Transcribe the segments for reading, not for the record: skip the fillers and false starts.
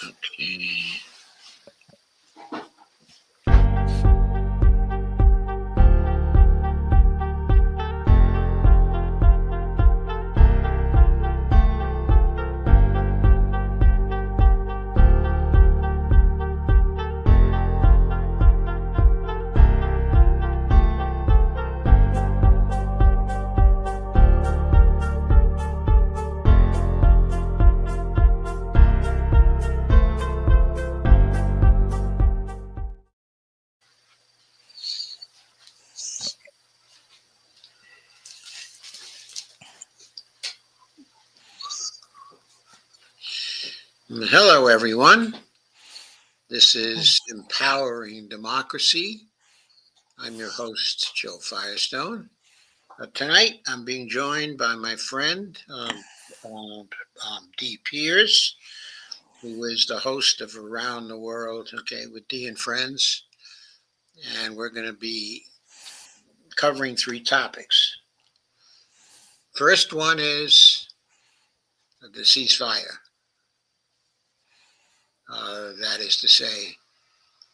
Okay. Hello, everyone. This is Empowering Democracy. I'm your host, Joe Firestone. Tonight, I'm being joined by my friend, Dee Pierce, who is the host of Around the World, with Dee and Friends. And we're going to be covering 3 topics. First one is the ceasefire. That is to say,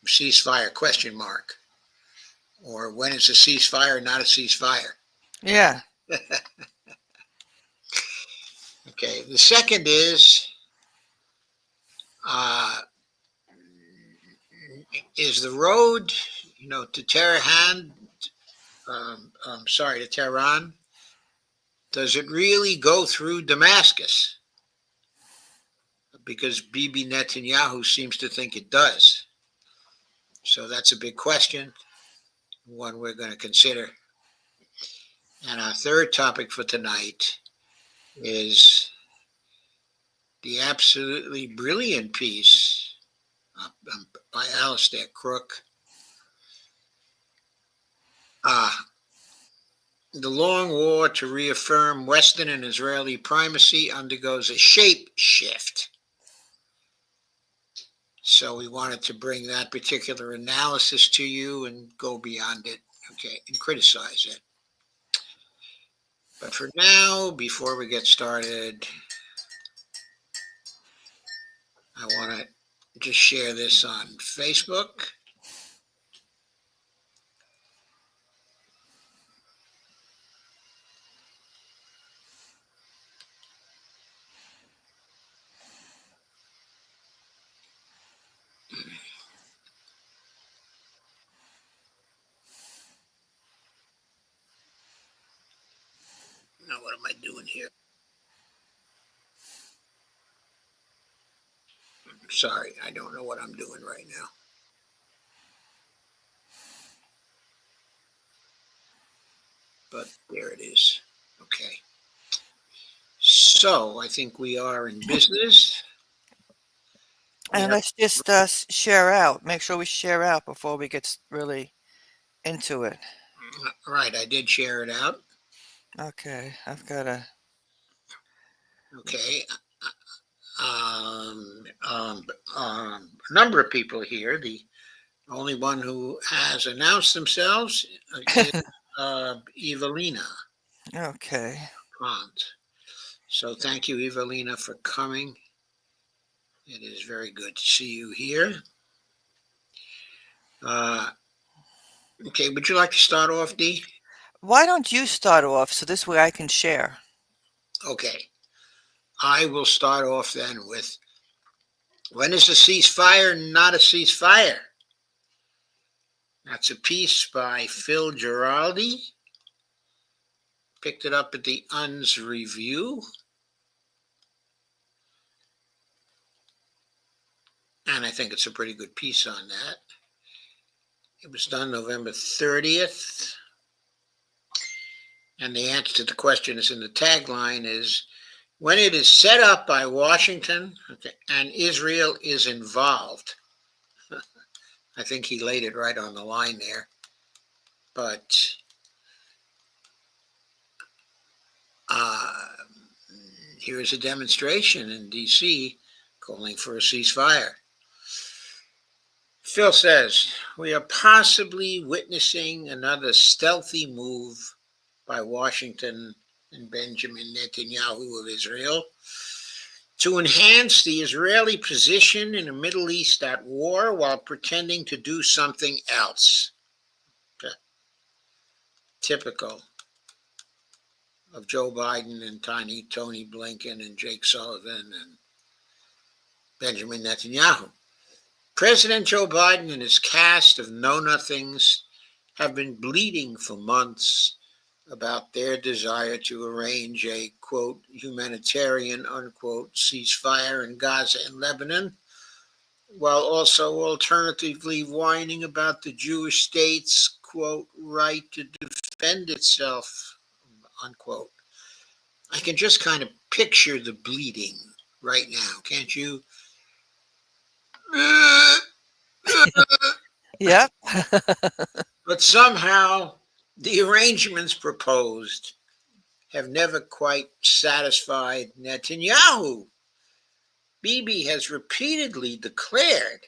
ceasefire question mark. Or when is a ceasefire not a ceasefire? Yeah. Okay. The second is the road, to Tehran, to Tehran, does it really go through Damascus? Because Bibi Netanyahu seems to think it does. So that's a big question, one we're going to consider. And our third topic for tonight is the absolutely brilliant piece by Alistair Crook, The Long War to Reaffirm Western and Israeli Primacy Undergoes a Shape Shift. So we wanted to bring that particular analysis to you and go beyond it, and criticize it. But for now, before we get started, I want to just share this on Facebook. Now, what am I doing here? Sorry, I don't know what I'm doing right now. But there it is. Okay. So I think we are in business. And let's just share out. Make sure we share out before we get really into it. Right, I did share it out. Okay, I've got to. Okay. A number of people here. The only one who has announced themselves is Evelina. Okay. Pont. So thank you, Evelina, for coming. It is very good to see you here. Okay, would you like to start off, Dee? Why don't you start off so this way I can share? Okay. I will start off then with, when is a ceasefire not a ceasefire? That's a piece by Phil Giraldi. Picked it up at the UN's Review. And I think it's a pretty good piece on that. It was done November 30th. And the answer to the question is in the tagline is, when it is set up by Washington and Israel is involved. I think he laid it right on the line there. But here's a demonstration in D.C. calling for a ceasefire. Phil says, we are possibly witnessing another stealthy move by Washington and Benjamin Netanyahu of Israel to enhance the Israeli position in the Middle East at war while pretending to do something else. Typical of Joe Biden and Tony Blinken and Jake Sullivan and Benjamin Netanyahu. President Joe Biden and his cast of know-nothings have been bleeding for months about their desire to arrange a, quote, humanitarian, unquote, ceasefire in Gaza and Lebanon, while also alternatively whining about the Jewish state's, quote, right to defend itself, unquote. I can just kind of picture the bleeding right now, can't you? Yep. But somehow the arrangements proposed have never quite satisfied Netanyahu. Bibi has repeatedly declared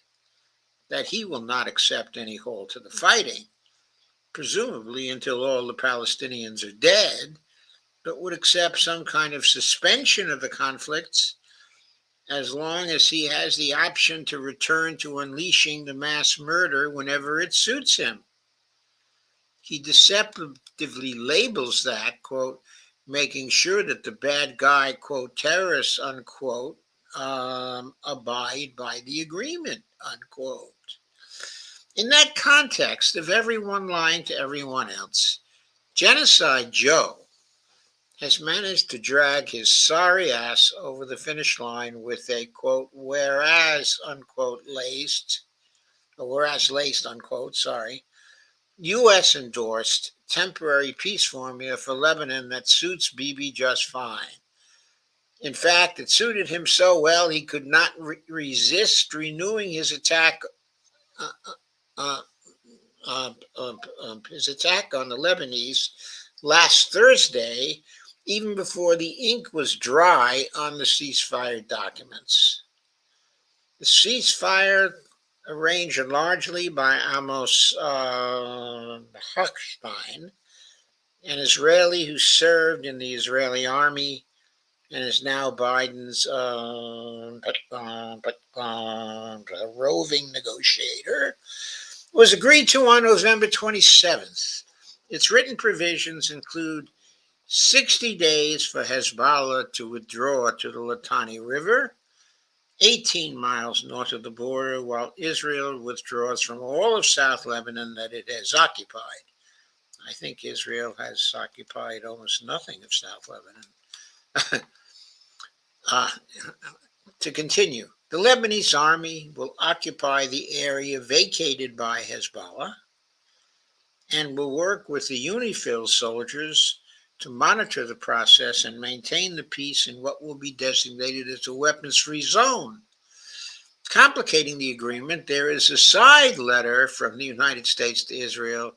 that he will not accept any halt to the fighting, presumably until all the Palestinians are dead, but would accept some kind of suspension of the conflicts as long as he has the option to return to unleashing the mass murder whenever it suits him. He deceptively labels that, quote, making sure that the bad guy, quote, terrorists, unquote, abide by the agreement, unquote. In that context of everyone lying to everyone else, Genocide Joe has managed to drag his sorry ass over the finish line with a, quote, whereas laced, unquote, U.S.-endorsed temporary peace formula for Lebanon that suits Bibi just fine. In fact, it suited him so well he could not resist renewing his attack on the Lebanese last Thursday, even before the ink was dry on the ceasefire documents. The ceasefire, arranged largely by Amos Hochstein, an Israeli who served in the Israeli army and is now Biden's roving negotiator, was agreed to on November 27th. Its written provisions include 60 days for Hezbollah to withdraw to the Litani River, 18 miles north of the border, while Israel withdraws from all of South Lebanon that it has occupied. I think Israel has occupied almost nothing of South Lebanon. To continue, the Lebanese army will occupy the area vacated by Hezbollah and will work with the UNIFIL soldiers to monitor the process and maintain the peace in what will be designated as a weapons-free zone. Complicating the agreement, there is a side letter from the United States to Israel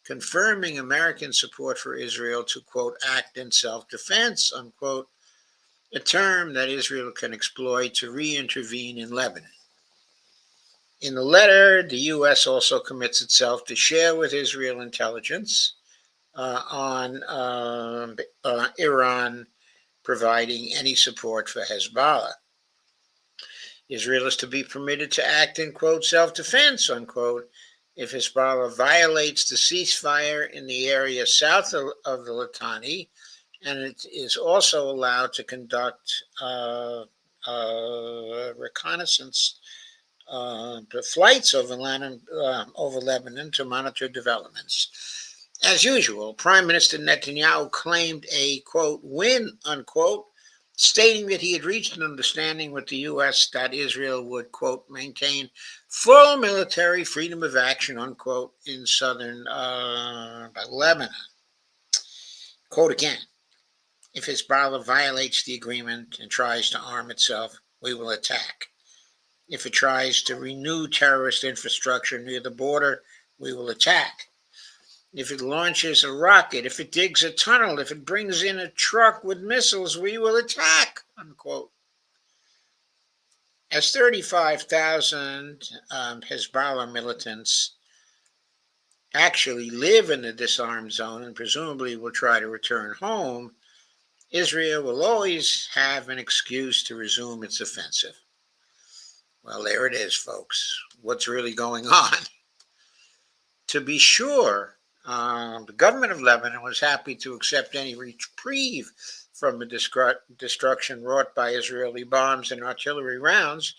confirming American support for Israel to, quote, act in self-defense, unquote, a term that Israel can exploit to re-intervene in Lebanon. In the letter, the U.S. also commits itself to share with Israel intelligence on Iran providing any support for Hezbollah. Israel is to be permitted to act in, quote, self-defense, unquote, if Hezbollah violates the ceasefire in the area south of the Litani, and it is also allowed to conduct reconnaissance flights over Lebanon to monitor developments. As usual, Prime Minister Netanyahu claimed a, quote, win, unquote, stating that he had reached an understanding with the U.S. that Israel would, quote, maintain full military freedom of action, unquote, in southern Lebanon. Quote again, if Hezbollah violates the agreement and tries to arm itself, we will attack. If it tries to renew terrorist infrastructure near the border, we will attack. If it launches a rocket, if it digs a tunnel, if it brings in a truck with missiles, we will attack, unquote. As 35,000 Hezbollah militants actually live in the disarmed zone and presumably will try to return home, Israel will always have an excuse to resume its offensive. Well, there it is, folks. What's really going on? To be sure, the government of Lebanon was happy to accept any reprieve from the destruction wrought by Israeli bombs and artillery rounds,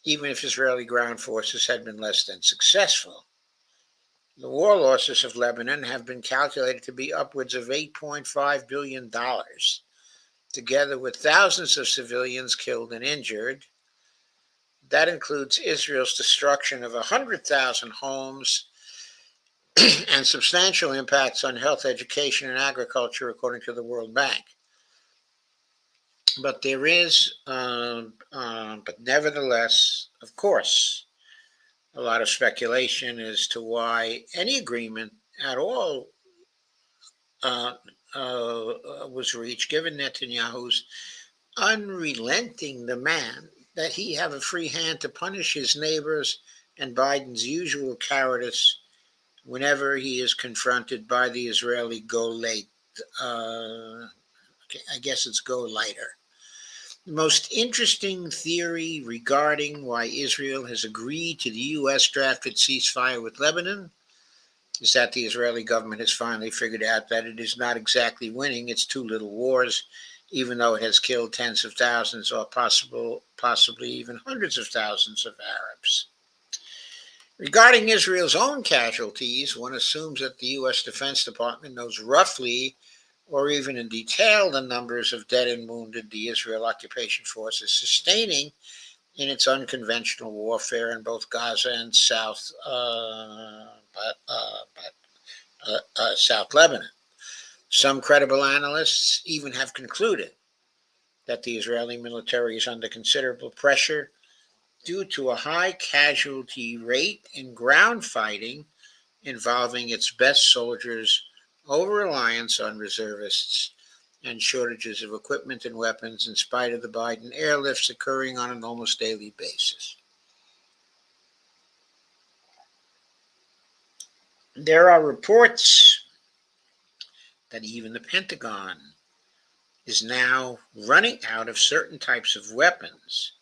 even if Israeli ground forces had been less than successful. The war losses of Lebanon have been calculated to be upwards of $8.5 billion, together with thousands of civilians killed and injured. That includes Israel's destruction of 100,000 homes and substantial impacts on health, education, and agriculture, according to the World Bank. But there is, but nevertheless, of course, a lot of speculation as to why any agreement at all was reached, given Netanyahu's unrelenting demand that he have a free hand to punish his neighbors and Biden's usual cowardice whenever he is confronted by the Israeli go late. I guess it's go lighter. The most interesting theory regarding why Israel has agreed to the U.S. drafted ceasefire with Lebanon is that the Israeli government has finally figured out that it is not exactly winning its two little wars, even though it has killed tens of thousands or possibly even hundreds of thousands of Arabs. Regarding Israel's own casualties, one assumes that the U.S. Defense Department knows roughly or even in detail the numbers of dead and wounded the Israel occupation force is sustaining in its unconventional warfare in both Gaza and South Lebanon. Some credible analysts even have concluded that the Israeli military is under considerable pressure due to a high casualty rate in ground fighting involving its best soldiers, over-reliance on reservists, and shortages of equipment and weapons in spite of the Biden airlifts occurring on an almost daily basis. There are reports that even the Pentagon is now running out of certain types of weapons,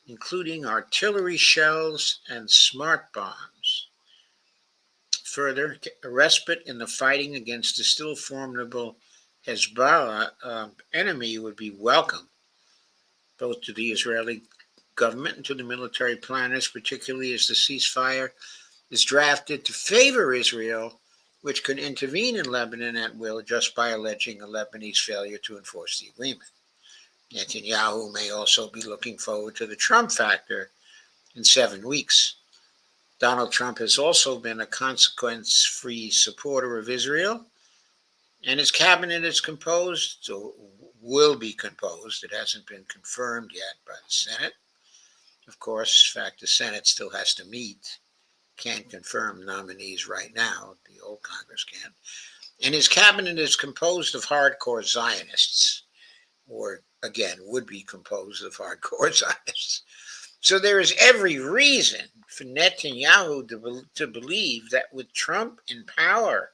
including artillery shells and smart bombs. Further, a respite in the fighting against the still formidable Hezbollah enemy would be welcome, both to the Israeli government and to the military planners, particularly as the ceasefire is drafted to favor Israel, which could intervene in Lebanon at will just by alleging a Lebanese failure to enforce the agreement. Netanyahu may also be looking forward to the Trump factor in 7 weeks. Donald Trump has also been a consequence-free supporter of Israel, and his cabinet is composed, or will be composed. It hasn't been confirmed yet by the Senate. Of course, in fact, the Senate still has to meet. Can't confirm nominees right now. The old Congress can. And his cabinet is composed of hardcore Zionists, or again, would be composed of hardcore Zionists. So there is every reason for Netanyahu to believe that with Trump in power,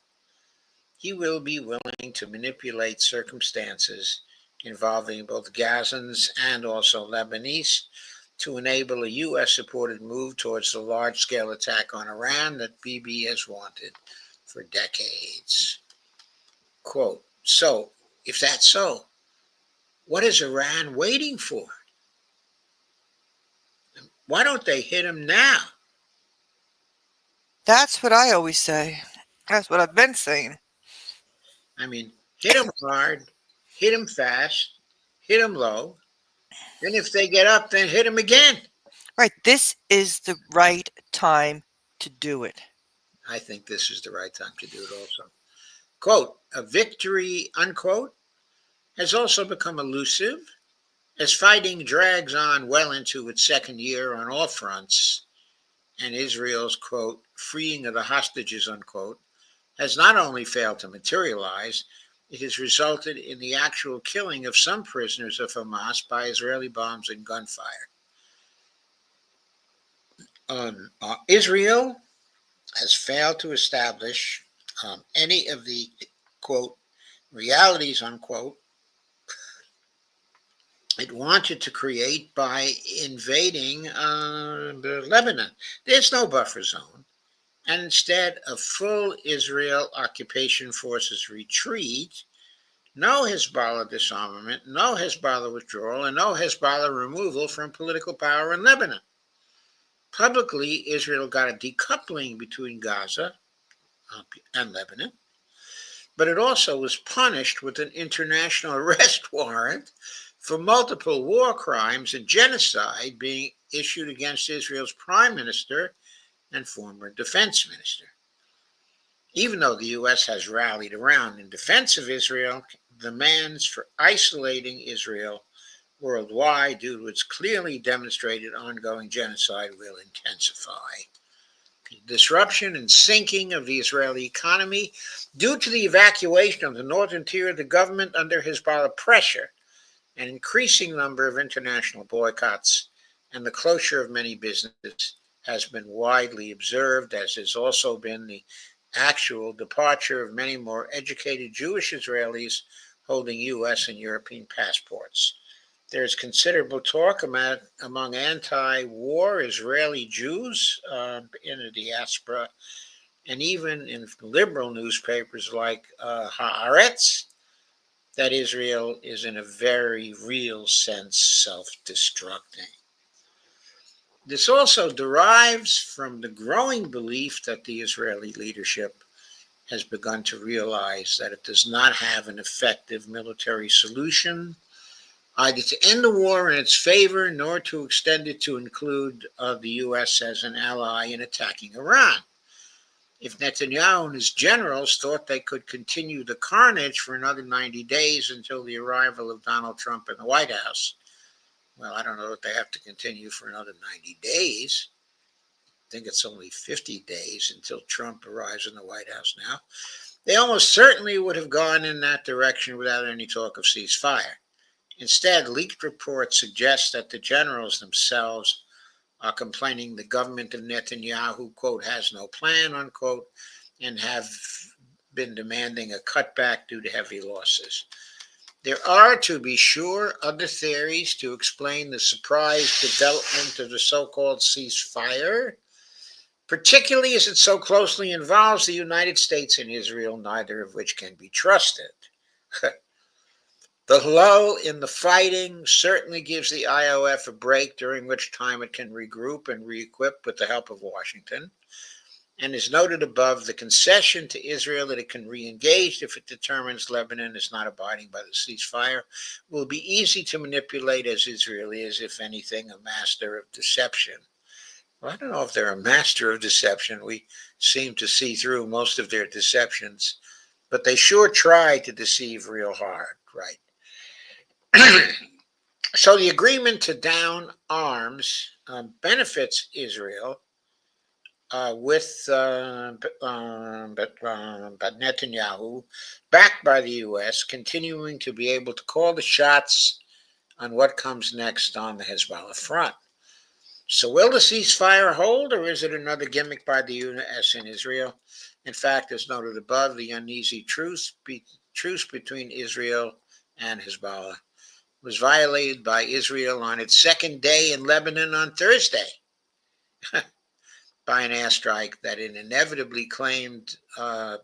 he will be willing to manipulate circumstances involving both Gazans and also Lebanese to enable a U.S.-supported move towards the large-scale attack on Iran that Bibi has wanted for decades. Quote, so, if that's so, what is Iran waiting for? Why don't they hit him now? That's what I always say. That's what I've been saying. I mean, hit him hard, hit him fast, hit him low. Then if they get up, then hit him again. Right. This is the right time to do it. I think this is the right time to do it also. Quote, a victory, unquote, has also become elusive as fighting drags on well into its second year on all fronts, and Israel's, quote, freeing of the hostages, unquote, has not only failed to materialize, it has resulted in the actual killing of some prisoners of Hamas by Israeli bombs and gunfire. Israel has failed to establish any of the, quote, realities, unquote, it wanted to create by invading Lebanon. There's no buffer zone. And instead of full Israel occupation forces retreat, no Hezbollah disarmament, no Hezbollah withdrawal, and no Hezbollah removal from political power in Lebanon. Publicly, Israel got a decoupling between Gaza and Lebanon, but it also was punished with an international arrest warrant for multiple war crimes and genocide being issued against Israel's prime minister and former defense minister. Even though the U.S. has rallied around in defense of Israel, demands for isolating Israel worldwide due to its clearly demonstrated ongoing genocide will intensify. The disruption and sinking of the Israeli economy due to the evacuation of the northern tier of the government under Hezbollah pressure, an increasing number of international boycotts, and the closure of many businesses has been widely observed, as has also been the actual departure of many more educated Jewish Israelis holding U.S. and European passports. There's considerable talk among anti-war Israeli Jews in the diaspora, and even in liberal newspapers like Haaretz, that Israel is in a very real sense self-destructing. This also derives from the growing belief that the Israeli leadership has begun to realize that it does not have an effective military solution, either to end the war in its favor, nor to extend it to include the U.S. as an ally in attacking Iran. If Netanyahu and his generals thought they could continue the carnage for another 90 days until the arrival of Donald Trump in the White House, well, I don't know that they have to continue for another 90 days. I think it's only 50 days until Trump arrives in the White House now. They almost certainly would have gone in that direction without any talk of ceasefire. Instead, leaked reports suggest that the generals themselves are complaining the government of Netanyahu, quote, has no plan, unquote, and have been demanding a cutback due to heavy losses. There are, to be sure, other theories to explain the surprise development of the so-called ceasefire, particularly as it so closely involves the United States and Israel, neither of which can be trusted. The lull in the fighting certainly gives the IOF a break, during which time it can regroup and re-equip with the help of Washington. And as noted above, the concession to Israel that it can re-engage if it determines Lebanon is not abiding by the ceasefire will be easy to manipulate, as Israel is, if anything, a master of deception. Well, I don't know if they're a master of deception. We seem to see through most of their deceptions, but they sure try to deceive real hard, right? So the agreement to down arms benefits Israel, with Netanyahu, backed by the U.S., continuing to be able to call the shots on what comes next on the Hezbollah front. So will the ceasefire hold, or is it another gimmick by the U.S. and Israel? In fact, as noted above, the uneasy truce between Israel and Hezbollah was violated by Israel on its second day in Lebanon on Thursday by an airstrike that it inevitably claimed was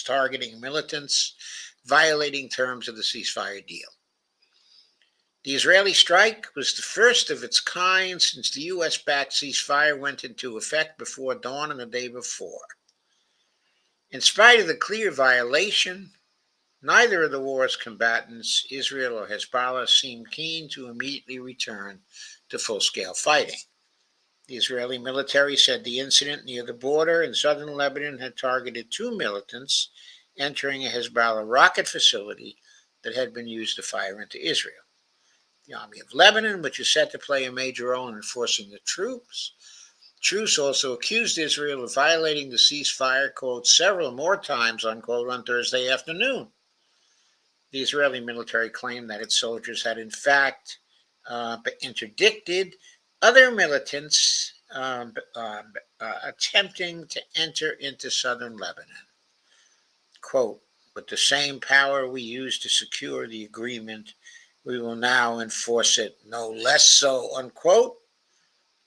targeting militants, violating terms of the ceasefire deal. The Israeli strike was the first of its kind since the U.S.-backed ceasefire went into effect before dawn on the day before. In spite of the clear violation, neither of the war's combatants, Israel or Hezbollah, seemed keen to immediately return to full-scale fighting. The Israeli military said the incident near the border in southern Lebanon had targeted 2 militants entering a Hezbollah rocket facility that had been used to fire into Israel. The Army of Lebanon, which is set to play a major role in enforcing the truce, also accused Israel of violating the ceasefire, quote, several more times, unquote, on Thursday afternoon. The Israeli military claimed that its soldiers had, in fact, interdicted other militants attempting to enter into southern Lebanon. Quote, With the same power we used to secure the agreement, we will now enforce it no less so, unquote.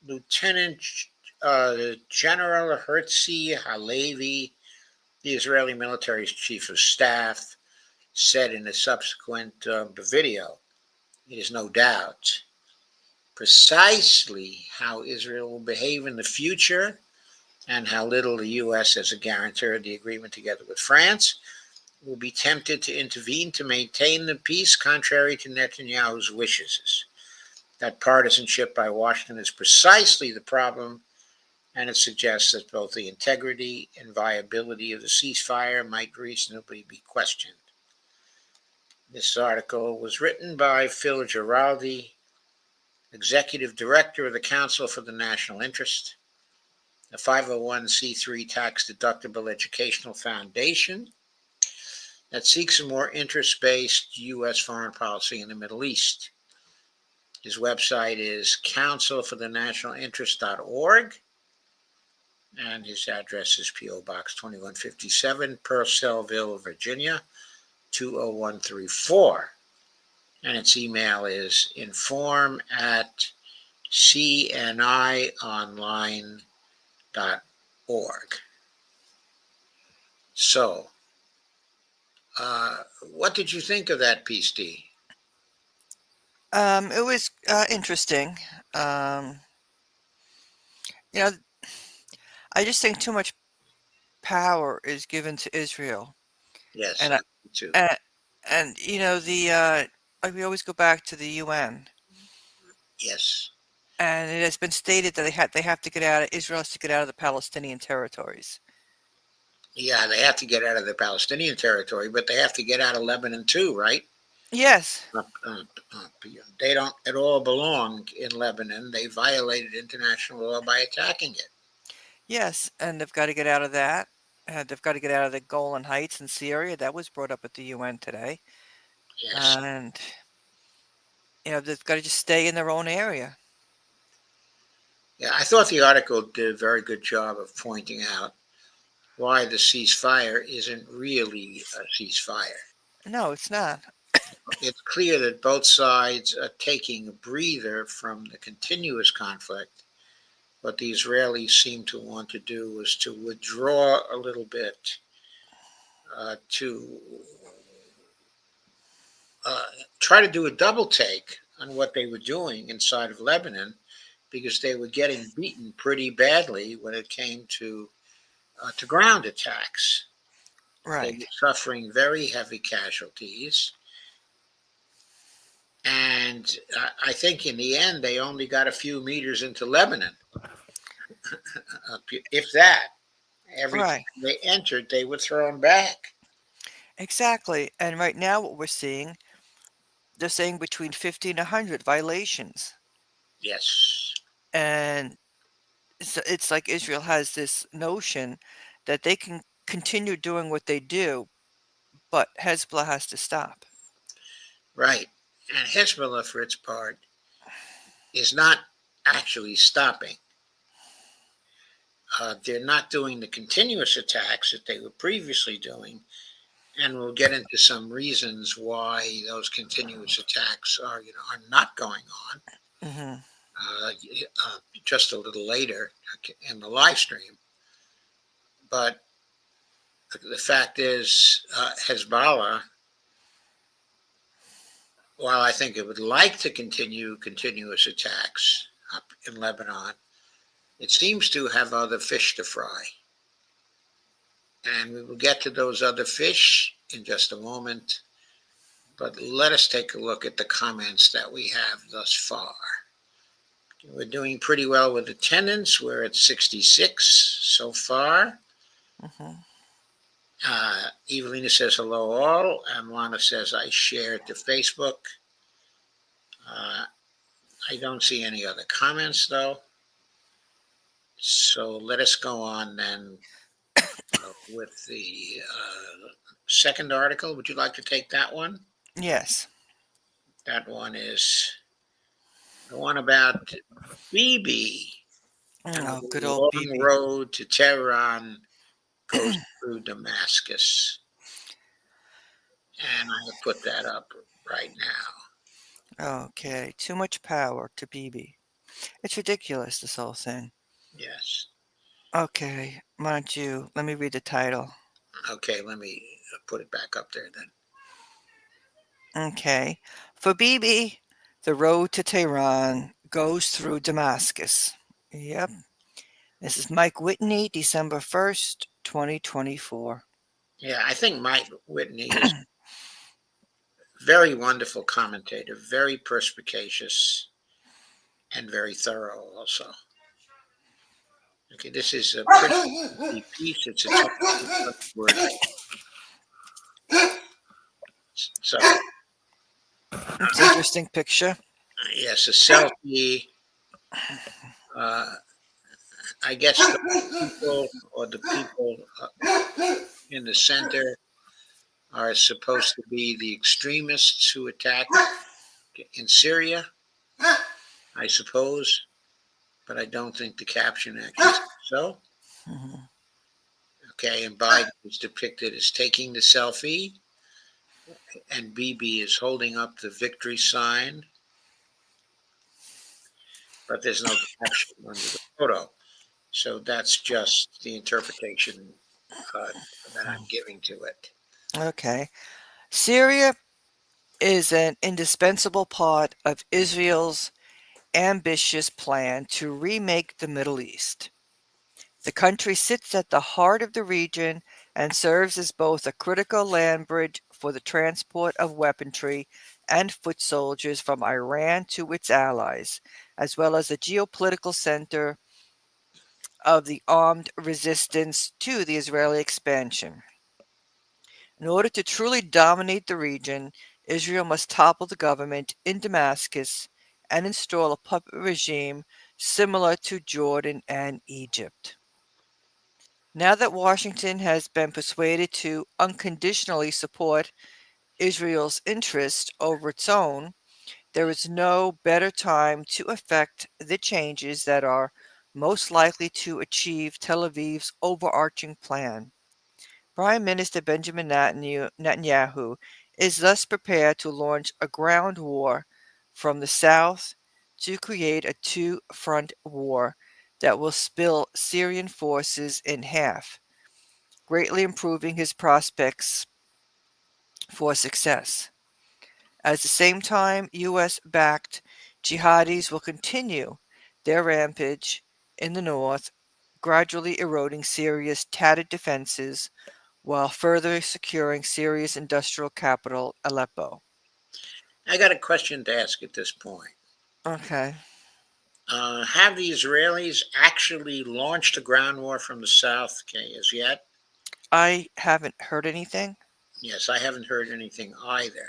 Lieutenant General Herzi Halevi, the Israeli military's chief of staff, said in a subsequent video, it is no doubt precisely how Israel will behave in the future and how little the U.S. as a guarantor of the agreement together with France will be tempted to intervene to maintain the peace contrary to Netanyahu's wishes. That partisanship by Washington is precisely the problem, and it suggests that both the integrity and viability of the ceasefire might reasonably be questioned. This article was written by Phil Giraldi, Executive Director of the Council for the National Interest, a 501c3 tax-deductible educational foundation that seeks a more interest-based U.S. foreign policy in the Middle East. His website is councilforthenationalinterest.org, and his address is P.O. Box 2157, Purcellville, Virginia, 20134. And its email is inform@cnionline.org. So, what did you think of that piece, D? It was interesting. You know, I just think too much power is given to Israel, Yes, and I, me too. and the like we always go back to the UN, Yes. and it has been stated that they have to get out of Israel has to get out of the Palestinian territories. Yeah, they have to get out of the Palestinian territory, but they have to get out of Lebanon too, right? Yes, They don't at all belong in Lebanon. They violated international law by attacking it. yes, and they've got to get out of that. They've got to get out of the Golan Heights in Syria. That was brought up at the UN today, Yes. and they've got to just stay in their own area. Yeah, I thought the article did a very good job of pointing out why the ceasefire isn't really a ceasefire. No, it's not. It's clear that both sides are taking a breather from the continuous conflict. What the Israelis seem to want to do is to withdraw a little bit, to uh, try to do a double take on what they were doing inside of Lebanon, because they were getting beaten pretty badly when it came to ground attacks. They Right. were suffering very heavy casualties. And I think in the end, they only got a few meters into Lebanon, if that. Every time Right. they entered, they were thrown back. Exactly. And right now, what we're seeing, they're saying between 50 and 100 violations. Yes, And it's like Israel has this notion that they can continue doing what they do, but Hezbollah has to stop. right. And Hezbollah, for its part, is not actually stopping. They're not doing the continuous attacks that they were previously doing, and we'll get into some reasons why those continuous attacks are not going on Hmm. uh, just a little later in the live stream. But the fact is, Hezbollah, while I think it would like to continue continuous attacks up in Lebanon, it seems to have other fish to fry. And we will get to those other fish in just a moment. But let us take a look at the comments that we have thus far. We're doing pretty well with attendance. We're at 66 so far. Hmm. Evelina says hello all, and Lana says I shared to Facebook. Uh, I don't see any other comments though. So let us go on then with the second article. Would you like to take that one? Yes. That one is the one about Bibi and Oh, the good old long BB. road to Tehran goes through Damascus. And I have put that up right now. Okay, too much power to Bibi. It's ridiculous, this whole thing. Yes. Okay, why don't you let me read the title? Okay, let me put it back up there then. Okay. For Bibi, the road to Tehran goes through Damascus. Yep. This is Mike Whitney, December 1st, 2024. Yeah, I think Mike Whitney is a very wonderful commentator, very perspicacious, and very thorough also. Okay, this is a pretty lengthy piece. It's a 2,600 word. So, It's an interesting picture. yes, a selfie. Uh, I guess the people or the people in the center are supposed to be the extremists who attacked in Syria, I suppose, but I don't think the caption actually says so. Mhm. Okay, and Biden is depicted as taking the selfie, and Bibi is holding up the victory sign, but there's no caption under the photo. So that's just the interpretation uh, that I'm giving to it. Okay. Syria is an indispensable part of Israel's ambitious plan to remake the Middle East. The country sits at the heart of the region and serves as both a critical land bridge for the transport of weaponry and foot soldiers from Iran to its allies, as well as a geopolitical center of the armed resistance to the Israeli expansion. In order to truly dominate the region, Israel must topple the government in Damascus and install a puppet regime similar to Jordan and Egypt. Now that Washington has been persuaded to unconditionally support Israel's interest over its own, there is no better time to effect the changes that are most likely to achieve Tel Aviv's overarching plan. Prime Minister Benjamin Netanyahu is thus prepared to launch a ground war from the south to create a two-front war that will split Syrian forces in half, greatly improving his prospects for success. At the same time, U.S.-backed jihadis will continue their rampage in the north, gradually eroding Syria's tattered defenses while further securing Syria's industrial capital, Aleppo. I got a question to ask at this point. Okay. Have the Israelis actually launched a ground war from the south as yet? I haven't heard anything. Yes, I haven't heard anything either.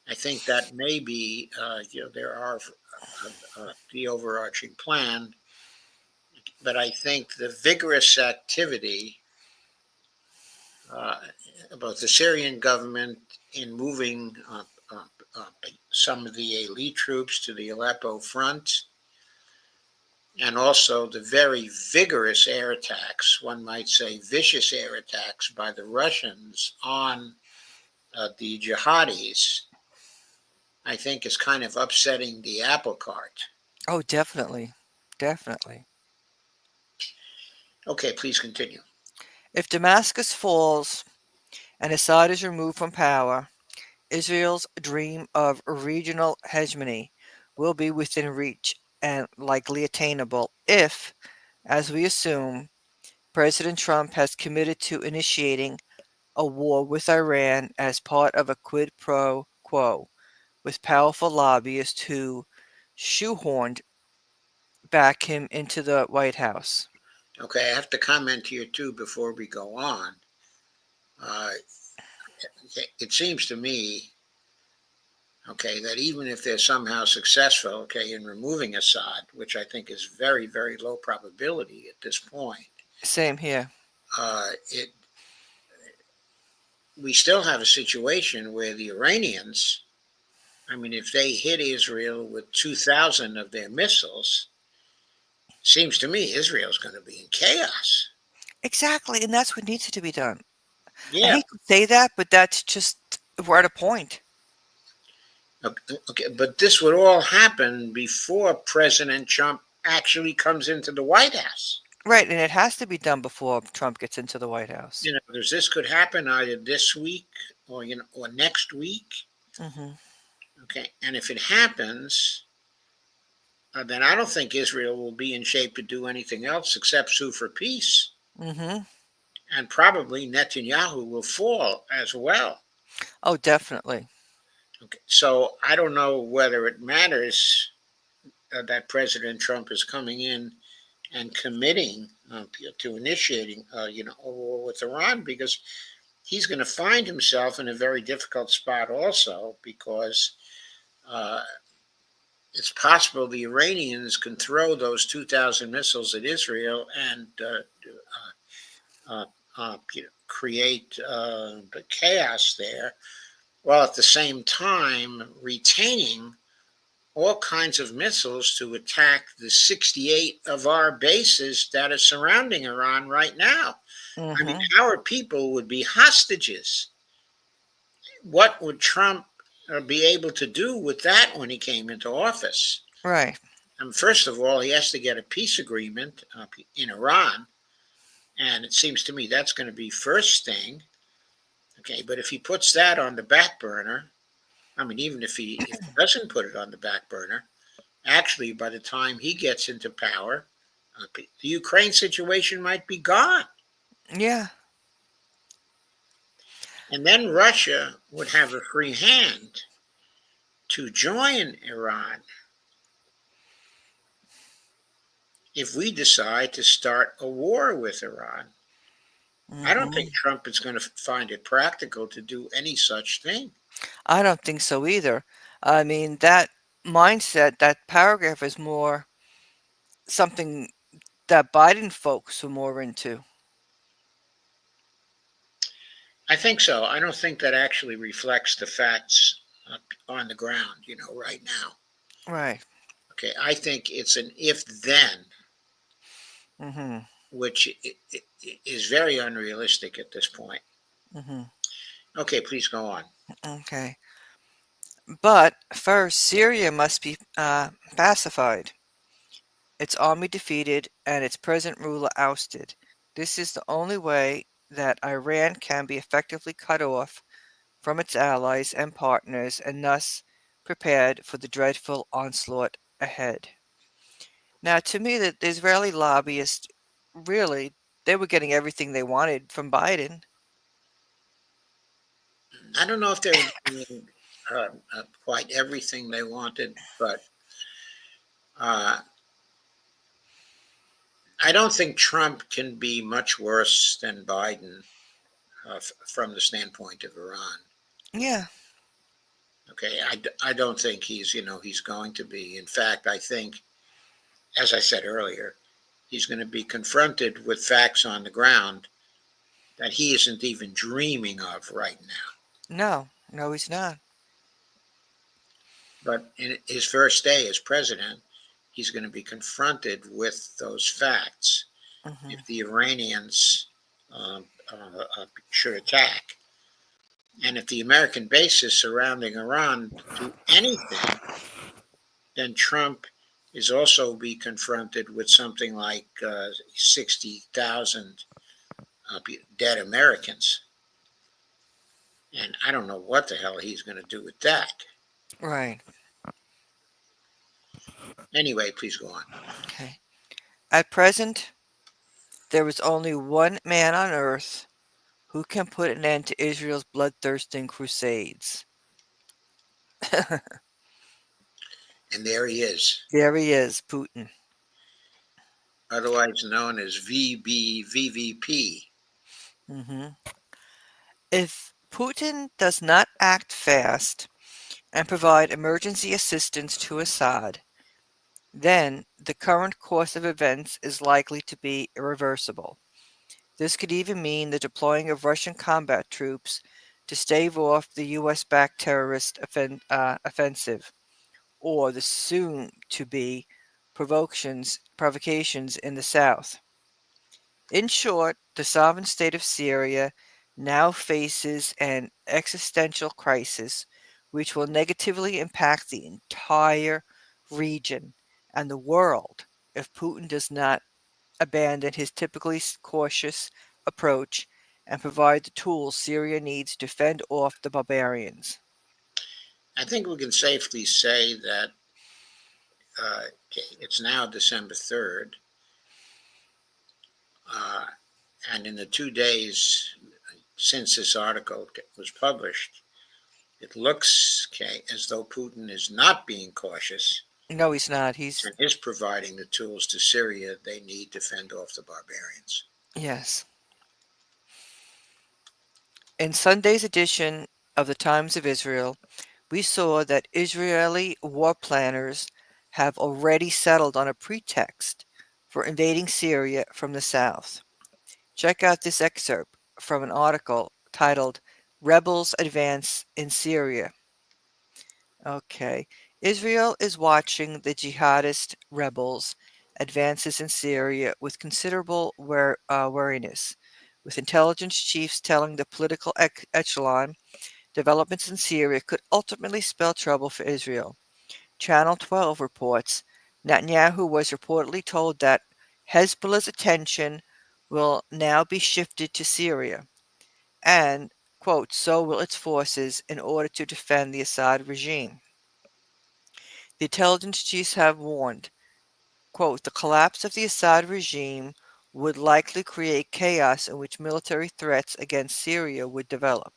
I think that may be, there are the overarching plan, but I think the vigorous activity uh, about the Syrian government in moving uh, uh, some of the elite troops to the Aleppo front, and also the very vigorous air attacks, one might say vicious air attacks by the Russians on the jihadis, I think is kind of upsetting the apple cart. Oh, definitely. Definitely. Okay, please continue. If Damascus falls and Assad is removed from power, Israel's dream of regional hegemony will be within reach and likely attainable if, as we assume, President Trump has committed to initiating a war with Iran as part of a quid pro quo with powerful lobbyists who shoehorned back him into the White House. Okay, I have to comment here too before we go on. Uh, it seems to me, okay, that even if they're somehow successful, okay, in removing Assad, which I think is very, very low probability at this point, Same here. it we still have a situation where the Iranians, I mean, if they hit Israel with 2,000 of their missiles, seems to me Israel's going to be in chaos. Exactly, and that's what needs to be done. I Yeah, hate to say that, but that's just We're at a point. Okay, but this would all happen before President Trump actually comes into the White House. Right, and it has to be done before Trump gets into the White House. Because this could happen either this week or next week. Mm-hmm. Okay, and if it happens, then I don't think Israel will be in shape to do anything else except sue for peace. Mm-hmm. And probably Netanyahu will fall as well. Oh, definitely. Okay, so I don't know whether it matters that President Trump is coming in and committing to initiating, a war with Iran, because he's going to find himself in a very difficult spot also, because uh, it's possible the Iranians can throw those 2,000 missiles at Israel and create chaos there, while at the same time retaining all kinds of missiles to attack the 68 of our bases that are surrounding Iran right now. I mean, Mm-hmm. our people would be hostages. What would Trump be able to do with that when he came into office? Right. First of all, he has to get a peace agreement in Iran. And it seems to me that's going to be first thing. Okay, but if he puts that on the back burner, I mean, even if he doesn't put it on the back burner, actually, by the time he gets into power, the Ukraine situation might be gone. Yeah. And then Russia would have a free hand to join Iran if we decide to start a war with Iran. I don't Mm-hmm. think Trump is going to find it practical to do any such thing. I don't think so either. I mean, that mindset, that paragraph is more something that Biden folks were more into. I think so. I don't think that actually reflects the facts on the ground, right now. Right. Okay, I think it's an if then, Mm-hmm. which is very unrealistic at this point. Mm-hmm. Okay, please go on. Okay. But first, Syria must be pacified, its army defeated, and its present ruler ousted. This is the only way that Iran can be effectively cut off from its allies and partners and thus prepared for the dreadful onslaught ahead. Now, to me, the Israeli lobbyists really they were getting everything they wanted from Biden. I don't know if they were doing quite everything they wanted, but uh, I don't think Trump can be much worse than Biden from the standpoint of Iran. Yeah. Okay, I don't think he's going to be. In fact, I think, as I said earlier, he's going to be confronted with facts on the ground that he isn't even dreaming of right now. No, no, he's not. But in his first day as president, he's going to be confronted with those facts. Hmm. If the Iranians should attack, and if the American bases surrounding Iran do anything, then Trump is also be confronted with something like 60,000 dead Americans. And I don't know what the hell he's going to do with that. Right. Anyway, please go on. Okay. At present, there is only one man on earth who can put an end to Israel's bloodthirsty crusades. And there he is, There he is, Putin. otherwise known as VVP. Hmm. If Putin does not act fast and provide emergency assistance to Assad, then the current course of events is likely to be irreversible. This could even mean the deploying of Russian combat troops to stave off the US backed terrorist offensive, or the soon to be provocations in the south. In short, the sovereign state of Syria now faces an existential crisis which will negatively impact the entire region and the world if Putin does not abandon his typically cautious approach and provide the tools Syria needs to fend off the barbarians. I think we can safely say that it's now December 3rd, uh, and in the 2 days since this article was published, it looks as though Putin is not being cautious No, he's not. He's, and is providing the tools to Syria they need to fend off the barbarians. yes. In Sunday's edition of the Times of Israel, we saw that Israeli war planners have already settled on a pretext for invading Syria from the south. Check out this excerpt from an article titled Rebels Advance in Syria. Okay. Israel is watching the jihadist rebels' advances in Syria with considerable wariness, with intelligence chiefs telling the political echelon developments in Syria could ultimately spell trouble for Israel. Channel 12 reports Netanyahu was reportedly told that Hezbollah's attention will now be shifted to Syria, and, quote, so will its forces in order to defend the Assad regime. The intelligence chiefs have warned, quote, the collapse of the Assad regime would likely create chaos in which military threats against Syria would develop.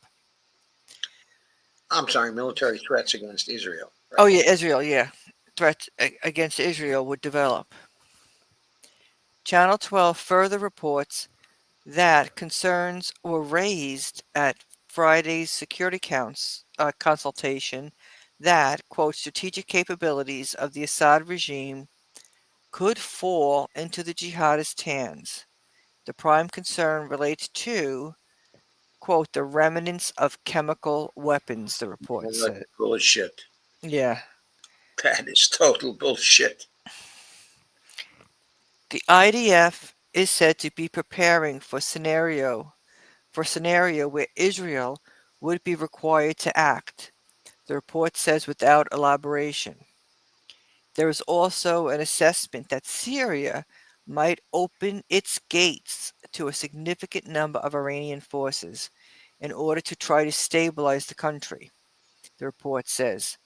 I'm sorry, military threats against Israel, Oh, right? yeah, Israel, yeah. Threats against Israel would develop. Channel 12 further reports that concerns were raised at Friday's security consultation that, quote, strategic capabilities of the Assad regime could fall into the jihadist hands. The prime concern relates to, quote, the remnants of chemical weapons, the report What said. bullshit. Yeah. That is total bullshit. The IDF is said to be preparing for scenario where Israel would be required to act, the report says without elaboration. There is also an assessment that Syria might open its gates to a significant number of Iranian forces in order to try to stabilize the country, the report says.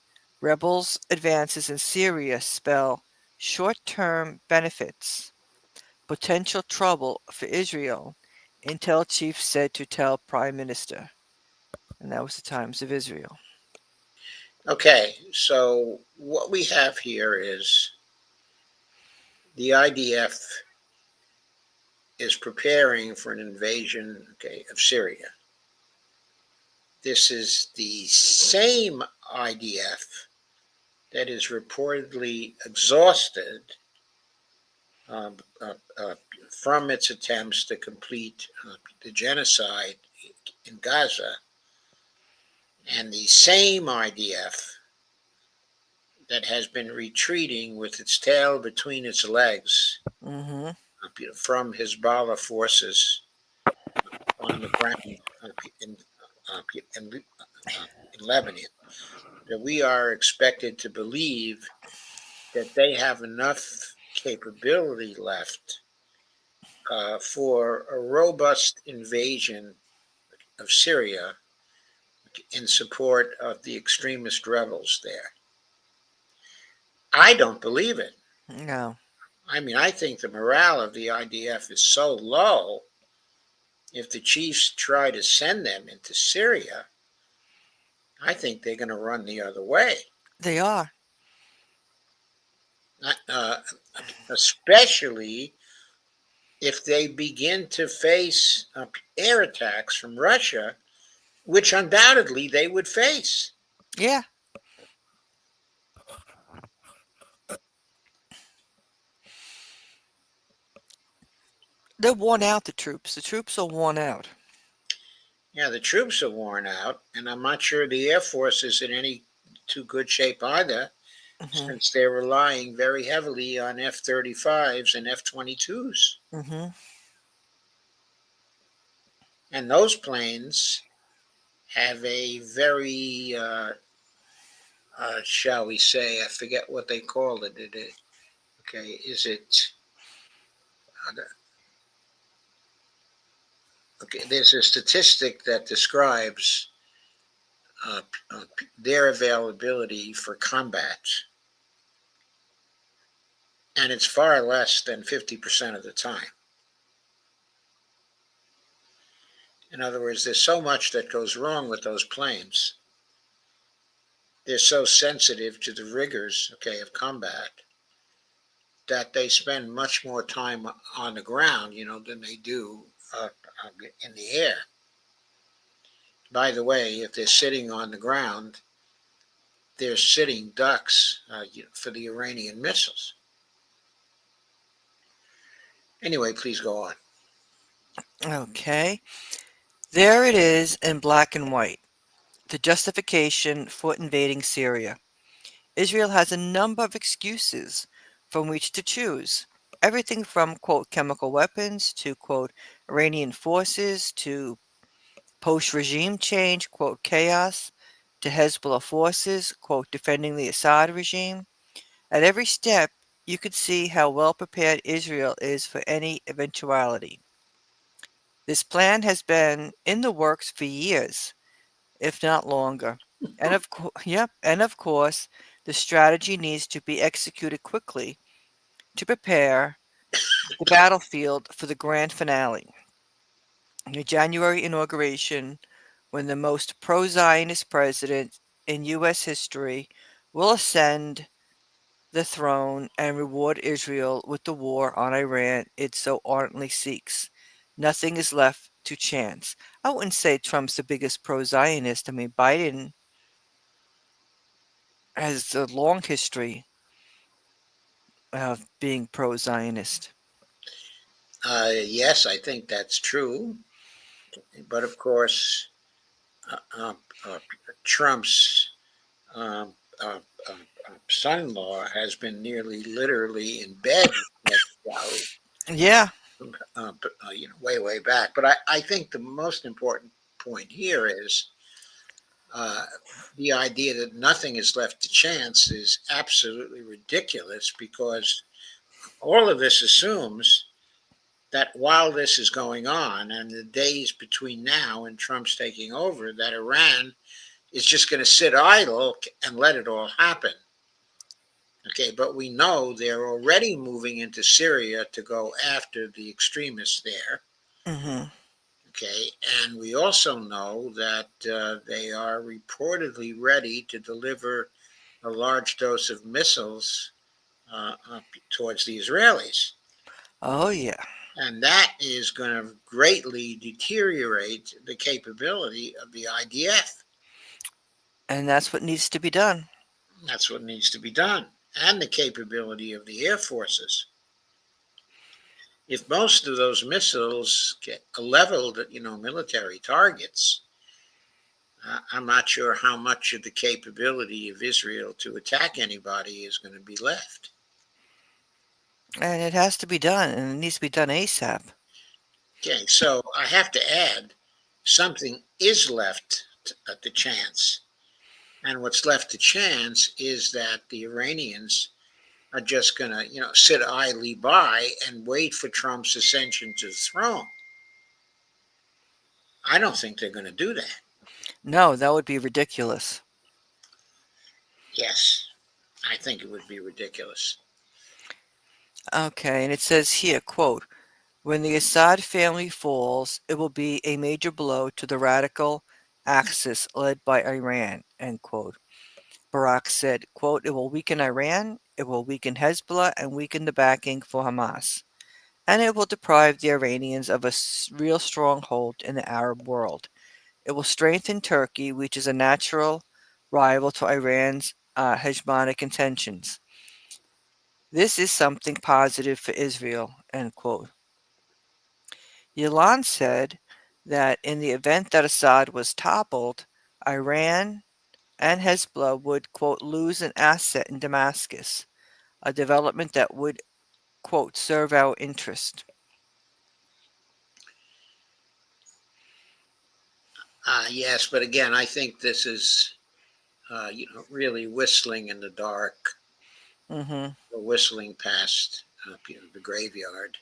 Rebels' advances in Syria spell short term benefits, potential trouble for Israel, intel chief said to tell Prime Minister. And that was the Times of Israel. Okay, so what we have here is the IDF is preparing for an invasion, of Syria. This is the same IDF that is reportedly exhausted um, uh, uh, from its attempts to complete the genocide in Gaza, and the same IDF that has been retreating with its tail between its legs Mm-hmm. from Hezbollah forces on the ground in, uh, in, in Lebanon, that we are expected to believe that they have enough capability left for a robust invasion of Syria in support of the extremist rebels there. I don't believe it. No. I mean, I think the morale of the IDF is so low. If the chiefs try to send them into Syria, I think they're going to run the other way. They are. Uh, Especially if they begin to face air attacks from Russia, which undoubtedly they would face. Yeah. They're worn out, the troops. The troops are worn out. Yeah, the troops are worn out, and I'm not sure the Air Force is in any too good shape either, Mm-hmm. since they're relying very heavily on F 35s and F 22s. Mm-hmm. And those planes have a very, shall we say, I forget what they called it. Okay, is it, uh, okay, there's a statistic that describes uh, their availability for combat, and it's far less than 50% of the time. In other words, there's so much that goes wrong with those planes. They're so sensitive to the rigors, okay, of combat that they spend much more time on the ground, than they do in the air. By the way, if they're sitting on the ground, they're sitting ducks for the Iranian missiles. Anyway, please go on. Okay. There it is in black and white. The justification for invading Syria. Israel has a number of excuses from which to choose. Everything from, quote, chemical weapons to, quote, Iranian forces to post regime change, quote, chaos to Hezbollah forces, quote, defending the Assad regime. At every step, you could see how well prepared Israel is for any eventuality. This plan has been in the works for years, if not longer. And of course, the strategy needs to be executed quickly to prepare the battlefield for the grand finale, the January inauguration, when the most pro-Zionist president in U.S. history will ascend the throne and reward Israel with the war on Iran it so ardently seeks. Nothing is left to chance. I wouldn't say Trump's the biggest pro-Zionist. I mean, Biden has a long history of being pro-Zionist. Yes, I think that's true. But of course, uh, uh, uh, Trump's um, uh, son-in-law has been nearly literally in bed with Netanyahu, Yeah. way, way back. But I think the most important point here is uh, the idea that nothing is left to chance is absolutely ridiculous because all of this assumes that while this is going on and the days between now and Trump's taking over, that Iran is just going to sit idle and let it all happen. Okay, but we know they're already moving into Syria to go after the extremists there. Hmm. Okay, and we also know that they are reportedly ready to deliver a large dose of missiles towards the Israelis. Oh, yeah. And that is going to greatly deteriorate the capability of the IDF. And that's what needs to be done. That's what needs to be done. And the capability of the air forces. If most of those missiles get leveled at, military targets, I'm not sure how much of the capability of Israel to attack anybody is going to be left. And it has to be done, and it needs to be done ASAP. Okay, so I have to add something is left at the chance. And what's left to chance is that the Iranians are just going to, sit idly by and wait for Trump's ascension to the throne. I don't think they're going to do that. No, that would be ridiculous. Yes, I think it would be ridiculous. Okay, and it says here, quote, when the Assad family falls, it will be a major blow to the radical axis led by Iran, end quote. Barak said, quote, it will weaken Iran, it will weaken Hezbollah, and weaken the backing for Hamas. And it will deprive the Iranians of a real stronghold in the Arab world. It will strengthen Turkey, which is a natural rival to Iran's hegemonic intentions. This is something positive for Israel, end quote. Ylan said that in the event that Assad was toppled, Iran and Hezbollah would, quote, lose an asset in Damascus, a development that would, quote, serve our interest. Yes, but again, I think this is, really whistling in the dark, Mm-hmm. or whistling past, the graveyard,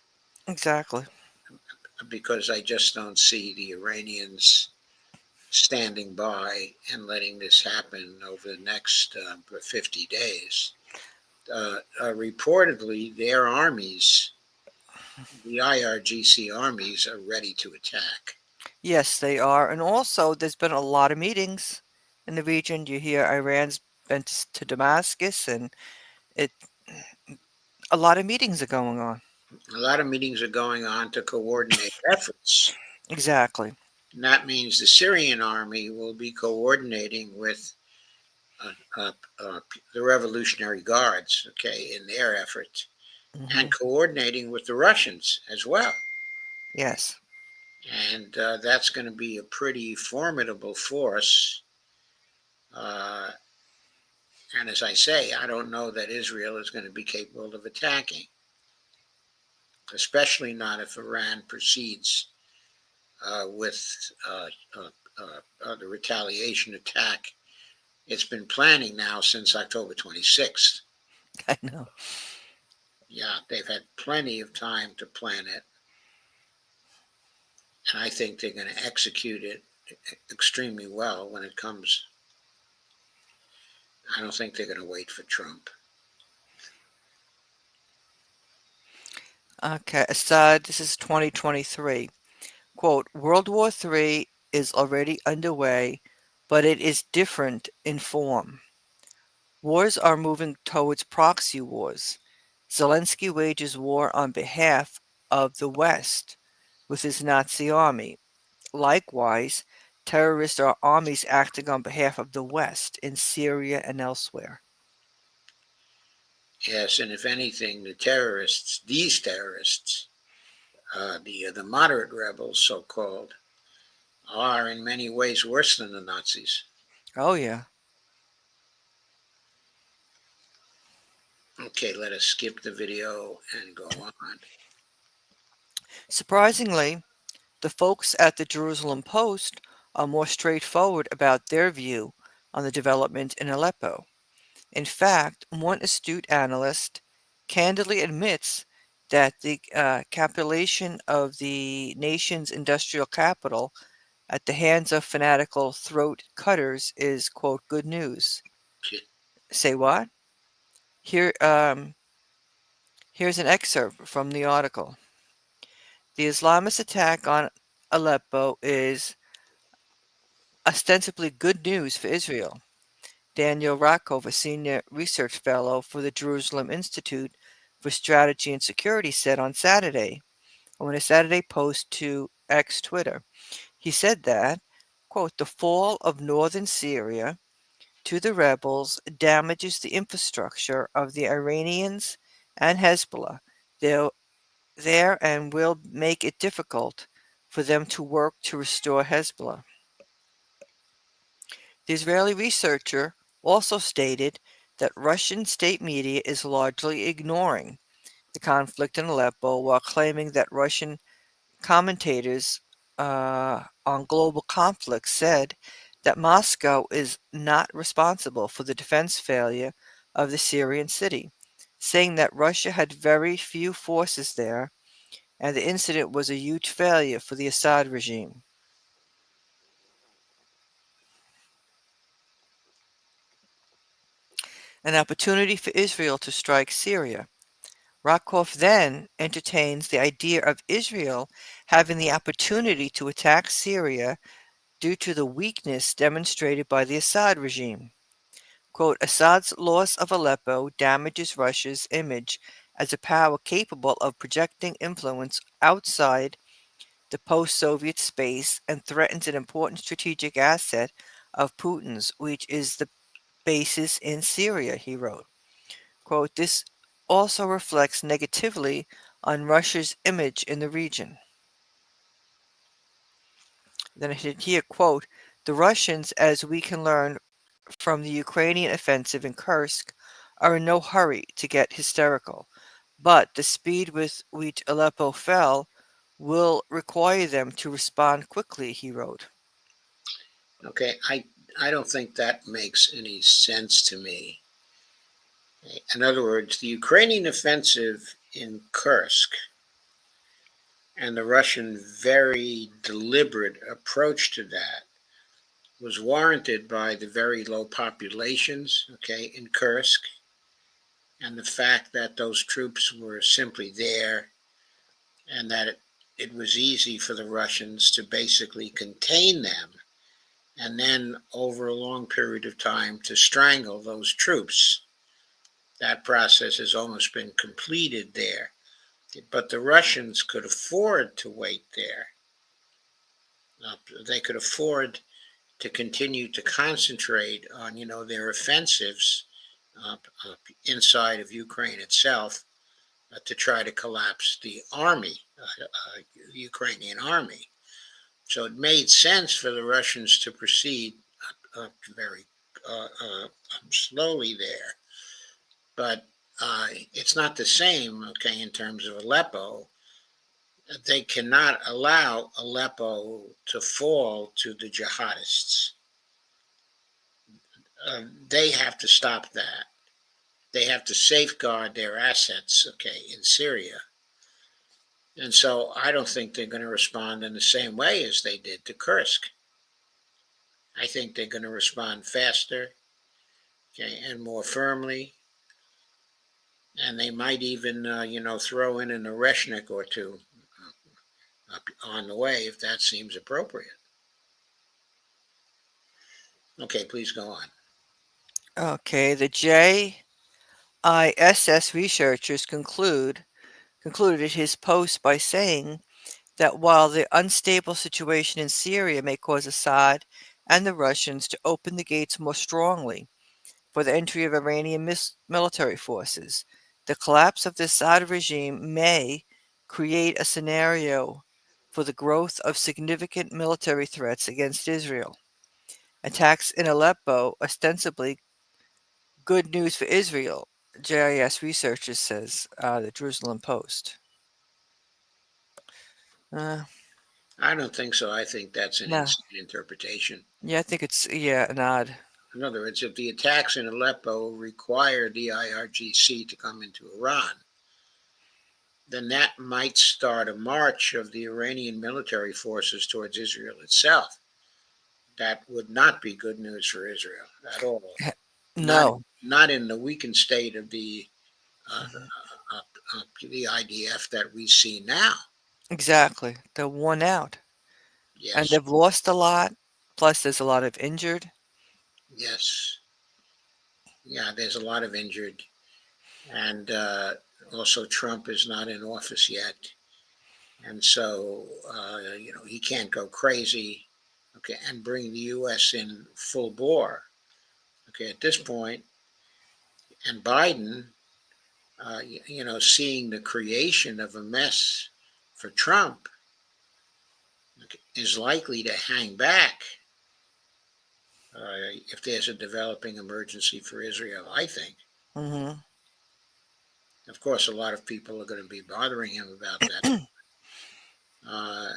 Exactly. because I just don't see the Iranians standing by and letting this happen over the next 50 days. Reportedly, their armies, the IRGC armies, are ready to attack. Yes, they are. And also, there's been a lot of meetings in the region. You hear Iran's been to Damascus, and it a lot of meetings are going on. A lot of meetings are going on to coordinate efforts. Exactly. And that means the Syrian army will be coordinating with uh, uh, uh, the Revolutionary Guards, okay, in their efforts, Hmm. and coordinating with the Russians as well. Yes. And that's going to be a pretty formidable force. Uh, and as I say, I don't know that Israel is going to be capable of attacking, especially not if Iran proceeds with the retaliation attack it's been planning now since October 26th. I know. Yeah, they've had plenty of time to plan it, and I think they're going to execute it extremely well when it comes. I don't think they're going to wait for Trump. Okay, Assad, this is 2023. Quote, World War III is already underway, but it is different in form. Wars are moving towards proxy wars. Zelensky wages war on behalf of the West with his Nazi army. Likewise, terrorist armies acting on behalf of the West in Syria and elsewhere. Yes, and if anything, these terrorists, the moderate rebels, so called, are in many ways worse than the Nazis. Oh, yeah. Okay, let us skip the video and go on. Surprisingly, the folks at the Jerusalem Post are more straightforward about their view on the development in Aleppo. In fact, one astute analyst candidly admits that the capitulation of the nation's industrial capital at the hands of fanatical throat cutters is, quote, good news. Say what? Here, here's an excerpt from the article. The Islamist attack on Aleppo is ostensibly good news for Israel. Daniel Rakov, a senior research fellow for the Jerusalem Institute for Strategy and Security, said on Saturday, on a Saturday post to X Twitter, he said that, quote, the fall of northern Syria to the rebels damages the infrastructure of the Iranians and Hezbollah there and will make it difficult for them to work to restore Hezbollah. The Israeli researcher also stated that Russian state media is largely ignoring the conflict in Aleppo while claiming that Russian commentators on global conflicts said that Moscow is not responsible for the defense failure of the Syrian city, saying that Russia had very few forces there and the incident was a huge failure for the Assad regime. An opportunity for Israel to strike Syria. Rakoff then entertains the idea of Israel having the opportunity to attack Syria due to the weakness demonstrated by the Assad regime. Quote, Assad's loss of Aleppo damages Russia's image as a power capable of projecting influence outside the post-Soviet space and threatens an important strategic asset of Putin's, which is the bases in Syria, he wrote. Quote, this also reflects negatively on Russia's image in the region. Then here, quote, the Russians, as we can learn from the Ukrainian offensive in Kursk, are in no hurry to get hysterical, but the speed with which Aleppo fell will require them to respond quickly, he wrote. Okay, I don't think that makes any sense to me. In other words, the Ukrainian offensive in Kursk and the Russian very deliberate approach to that was warranted by the very low populations, okay, in Kursk, and the fact that those troops were simply there, and that it was easy for the Russians to basically contain them, and then over a long period of time to strangle those troops. That process has almost been completed there. But the Russians could afford to wait there. They could afford to continue to concentrate on, their offensives uh, inside of Ukraine itself to try to collapse the army, the Ukrainian army. So it made sense for the Russians to proceed very slowly there. But it's not the same, okay, in terms of Aleppo. They cannot allow Aleppo to fall to the jihadists. They have to stop that. They have to safeguard their assets, okay, in Syria. And so I don't think they're going to respond in the same way as they did to Kursk. I think they're going to respond faster, okay, and more firmly. And they might even, throw in an Oreshnik or two on the way if that seems appropriate. Okay, please go on. Okay, the JISS researchers concluded his post by saying that while the unstable situation in Syria may cause Assad and the Russians to open the gates more strongly for the entry of Iranian military forces, the collapse of the Assad regime may create a scenario for the growth of significant military threats against Israel. Attacks in Aleppo, ostensibly good news for Israel, JIS researchers says the Jerusalem Post. Uh, I don't think so. I think that's an no, insane interpretation. yeah, I think it's an odd. In other words, if the attacks in Aleppo require the IRGC to come into Iran, then that might start a march of the Iranian military forces towards Israel itself. That would not be good news for Israel at all. Not No, not in the weakened state of uh, the IDF that we see now. exactly. They're worn out. And Yes, they've lost a lot. Plus, there's a lot of injured. yes, yeah. There's a lot of injured, and also Trump is not in office yet, and so he can't go crazy, okay, and bring the U.S. in full bore, okay, at this point. And Biden, seeing the creation of a mess for Trump, okay, is likely to hang back if there's a developing emergency for Israel, I think. Hmm. Of course, a lot of people are going to be bothering him about that. Uh,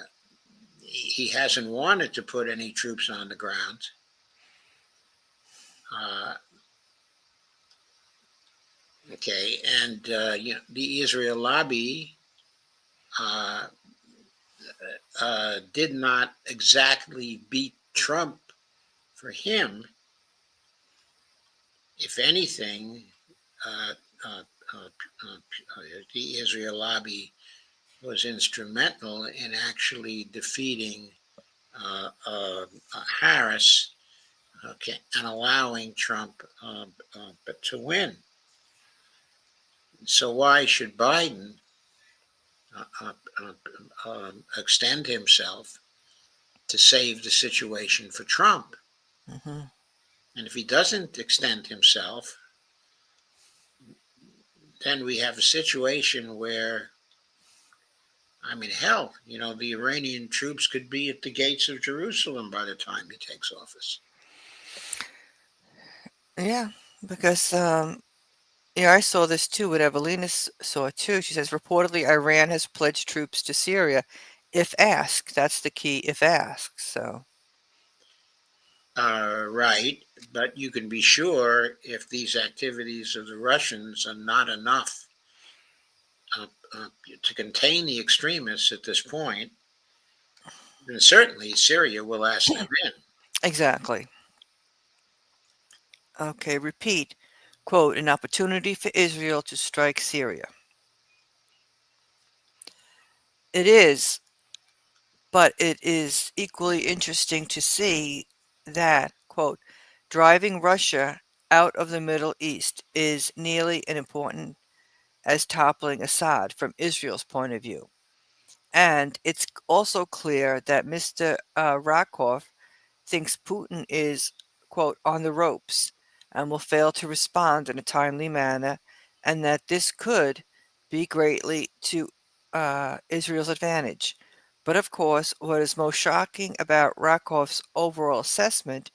he hasn't wanted to put any troops on the ground. Uh, okay, and the Israel lobby uh, did not exactly beat Trump for him. If anything, uh, uh, uh, the Israel lobby was instrumental in actually defeating Harris, okay, and allowing Trump to win. So why should Biden uh, uh, extend himself to save the situation for Trump? Hmm. And if he doesn't extend himself, then we have a situation where, I mean, hell, the Iranian troops could be at the gates of Jerusalem by the time he takes office. Yeah, because yeah, I saw this too. What Evelina saw it too. She says reportedly Iran has pledged troops to Syria if asked. That's the key, if asked. So Right, but you can be sure if these activities of the Russians are not enough uh, uh, to contain the extremists at this point, then certainly Syria will ask them in. Exactly. Okay, repeat. Quote, an opportunity for Israel to strike Syria. It is, but it is equally interesting to see that, quote, driving Russia out of the Middle East is nearly as important as toppling Assad from Israel's point of view. And it's also clear that Mr. Rakov thinks Putin is, quote, on the ropes and will fail to respond in a timely manner, and that this could be greatly to Israel's advantage. But of course, what is most shocking about Rakov's overall assessment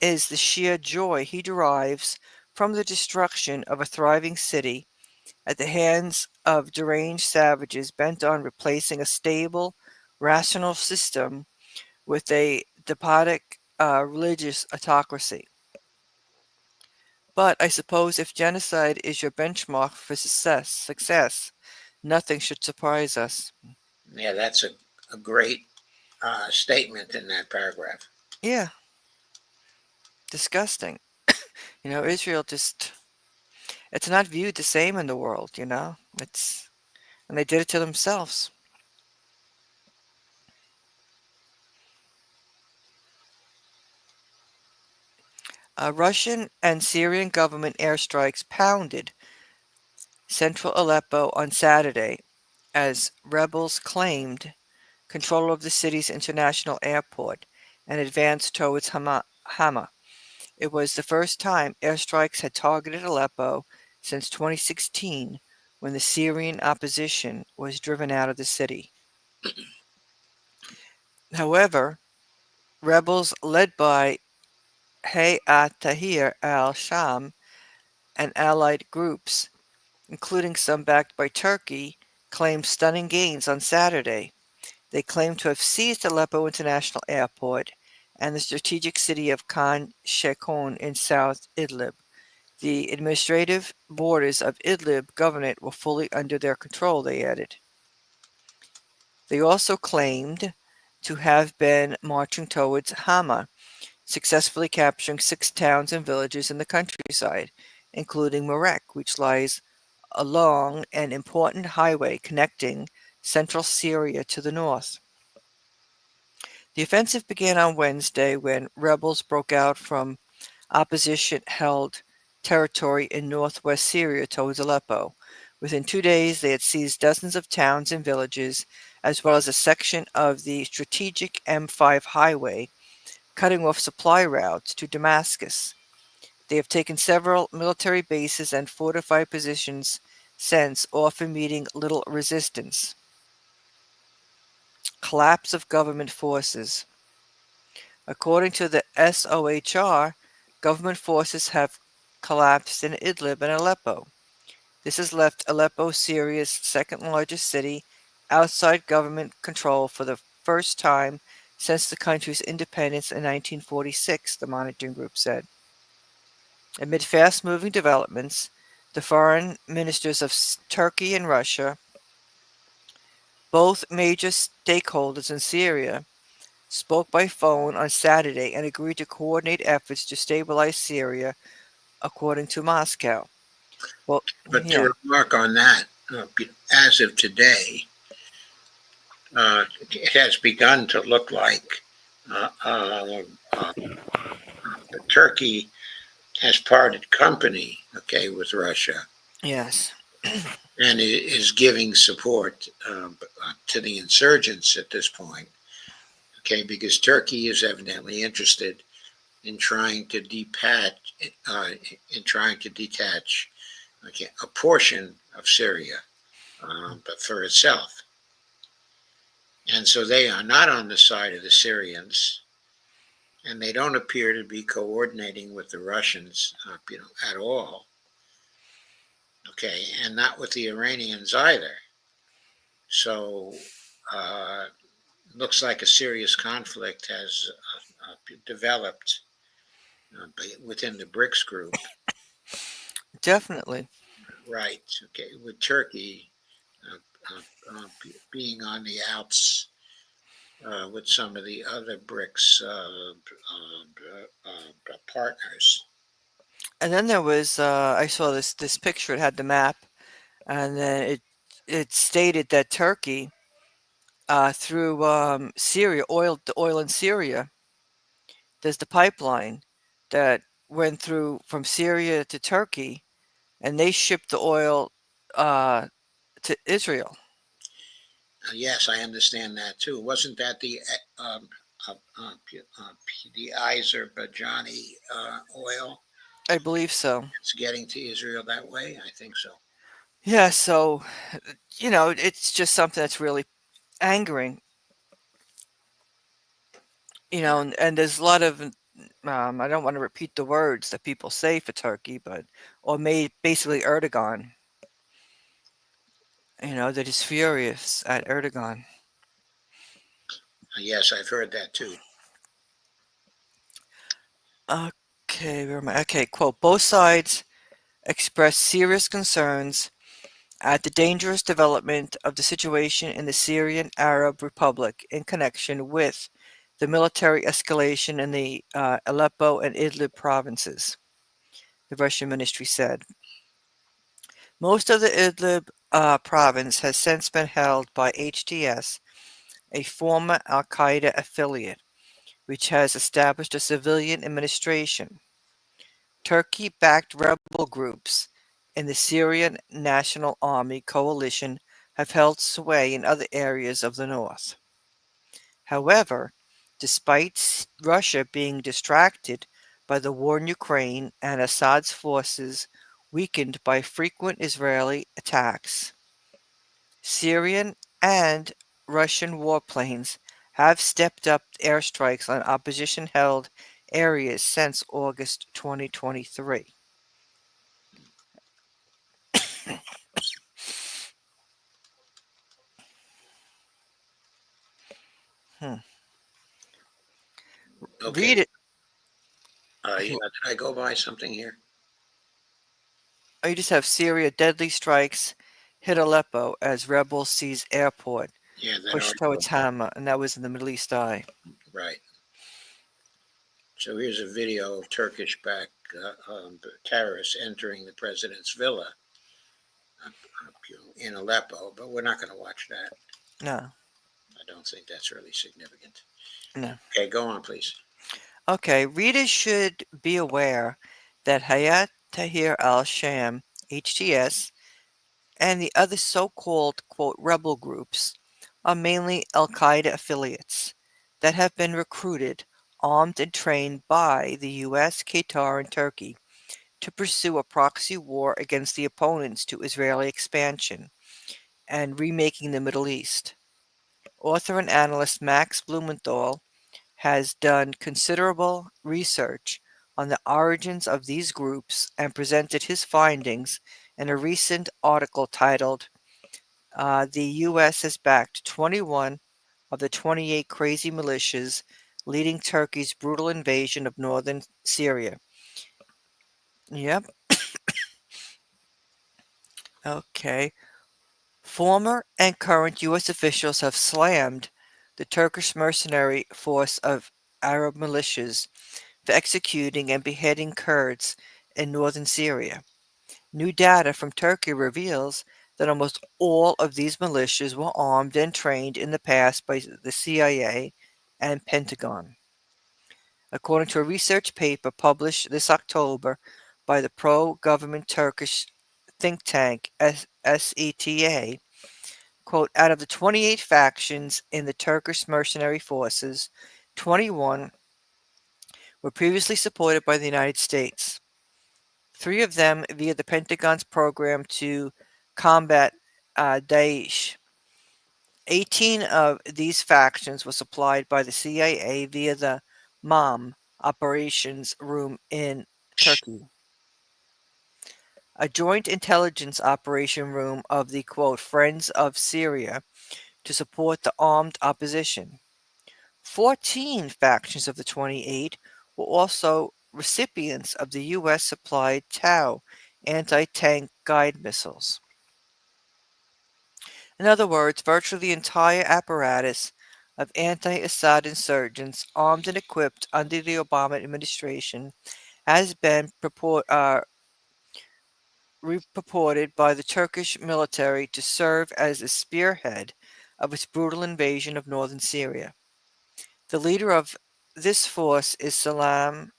is the sheer joy he derives from the destruction of a thriving city at the hands of deranged savages bent on replacing a stable, rational system with a despotic religious autocracy. But I suppose if genocide is your benchmark for success, nothing should surprise us. Yeah, that's a great statement in that paragraph. Yeah, disgusting. Israel just, it's not viewed the same in the world. And they did it to themselves. Russian and Syrian government airstrikes pounded central Aleppo on Saturday as rebels claimed control of the city's international airport and advanced towards Hama. It was the first time airstrikes had targeted Aleppo since 2016, when the Syrian opposition was driven out of the city. However, rebels led by Hayat Tahrir al-Sham and allied groups, including some backed by Turkey, claimed stunning gains on Saturday. They claim to have seized Aleppo International Airport and the strategic city of Khan Sheikhoun in South Idlib. The administrative borders of Idlib Governorate were fully under their control, they added. They also claimed to have been marching towards Hama, successfully capturing 6 towns and villages in the countryside, including Marek, which lies along an important highway connecting central Syria to the north. The offensive began on Wednesday when rebels broke out from opposition-held territory in northwest Syria towards Aleppo. Within 2 days, they had seized dozens of towns and villages, as well as a section of the strategic M5 highway, cutting off supply routes to Damascus. They have taken several military bases and fortified positions since, often meeting little resistance. Collapse of government forces. According to the SOHR, government forces have collapsed in Idlib and Aleppo. This has left Aleppo, Syria's second-largest city, outside government control for the first time since the country's independence in 1946, the monitoring group said. Amid fast-moving developments, the foreign ministers of Turkey and Russia, both major stakeholders in Syria, spoke by phone on Saturday and agreed to coordinate efforts to stabilize Syria, according to Moscow. Well, But yeah, to remark on that, as of today, it has begun to look like uh, uh, uh, Turkey has parted company, okay, with Russia yes, and is giving support to the insurgents at this point, okay, because Turkey is evidently interested in trying to uh, detach, okay, a portion of Syria, but for itself. And so they are not on the side of the Syrians, and they don't appear to be coordinating with the Russians, at all. Okay, and not with the Iranians either. So, looks like a serious conflict has developed within the BRICS group. Definitely. Right. Okay. With Turkey being on the outs with some of the other BRICS partners. And then there was I saw this picture. It had the map, and then it stated that Turkey through Syria, the oil in Syria. There's the pipeline that went through from Syria to Turkey, and they shipped the oil uh, to Israel. Yes, I understand that too. Wasn't that uh, uh, the Azerbaijani oil? I believe so. It's getting to Israel that way. I think so. Yeah, so it's just something that's really angering. And there's a lot of I don't want to repeat the words that people say for Turkey, but or made basically Erdogan. They're just furious at Erdogan. Yes, I've heard that too. Okay, where am I? Okay, quote, both sides expressed serious concerns at the dangerous development of the situation in the Syrian Arab Republic in connection with the military escalation in the Aleppo and Idlib provinces, the Russian ministry said. Most of the Idlib province has since been held by HTS, a former Al Qaeda affiliate, which has established a civilian administration. Turkey-backed rebel groups in the Syrian National Army coalition have held sway in other areas of the north. However, despite Russia being distracted by the war in Ukraine and Assad's forces weakened by frequent Israeli attacks, Syrian and Russian warplanes have stepped up airstrikes on opposition-held areas since August 2023. Hmm. Okay. Read it. Yeah. Did I go by something here? You just have Syria deadly strikes hit Aleppo as rebels seize airport, Yeah, that push article. towards Hama, and that was in the Middle East Eye. Right. So here's a video of Turkish-backed terrorists entering the president's villa uh, in Aleppo, but we're not going to watch that. No, I don't think that's really significant. no. Okay, go on, please. Okay, readers should be aware that Hayat Tahrir al-Sham, HTS, and the other so-called, quote, rebel groups are mainly al-Qaeda affiliates that have been recruited, armed, and trained by the US, Qatar, and Turkey to pursue a proxy war against the opponents to Israeli expansion and remaking the Middle East. Author and analyst Max Blumenthal has done considerable research on the origins of these groups and presented his findings in a recent article titled The U.S. has backed 21 of the 28 crazy militias leading Turkey's brutal invasion of northern Syria. Yep. Okay. Former and current U.S. officials have slammed the Turkish mercenary force of Arab militias for executing and beheading Kurds in northern Syria. New data from Turkey reveals that almost all of these militias were armed and trained in the past by the CIA and Pentagon. According to a research paper published this October by the pro-government Turkish think tank SETA, quote, out of the 28 factions in the Turkish mercenary forces, 21 were previously supported by the United States. 3 of them via the Pentagon's program to combat Daesh. 18 of these factions were supplied by the CIA via the MOM operations room in Turkey, a joint intelligence operation room of the quote Friends of Syria to support the armed opposition. 14 factions of the 28 were also recipients of the U.S. supplied Tau anti-tank guide missiles. In other words, virtually the entire apparatus of anti-Assad insurgents armed and equipped under the Obama administration has been purported by the Turkish military to serve as a spearhead of its brutal invasion of northern Syria. The leader of this force is Salim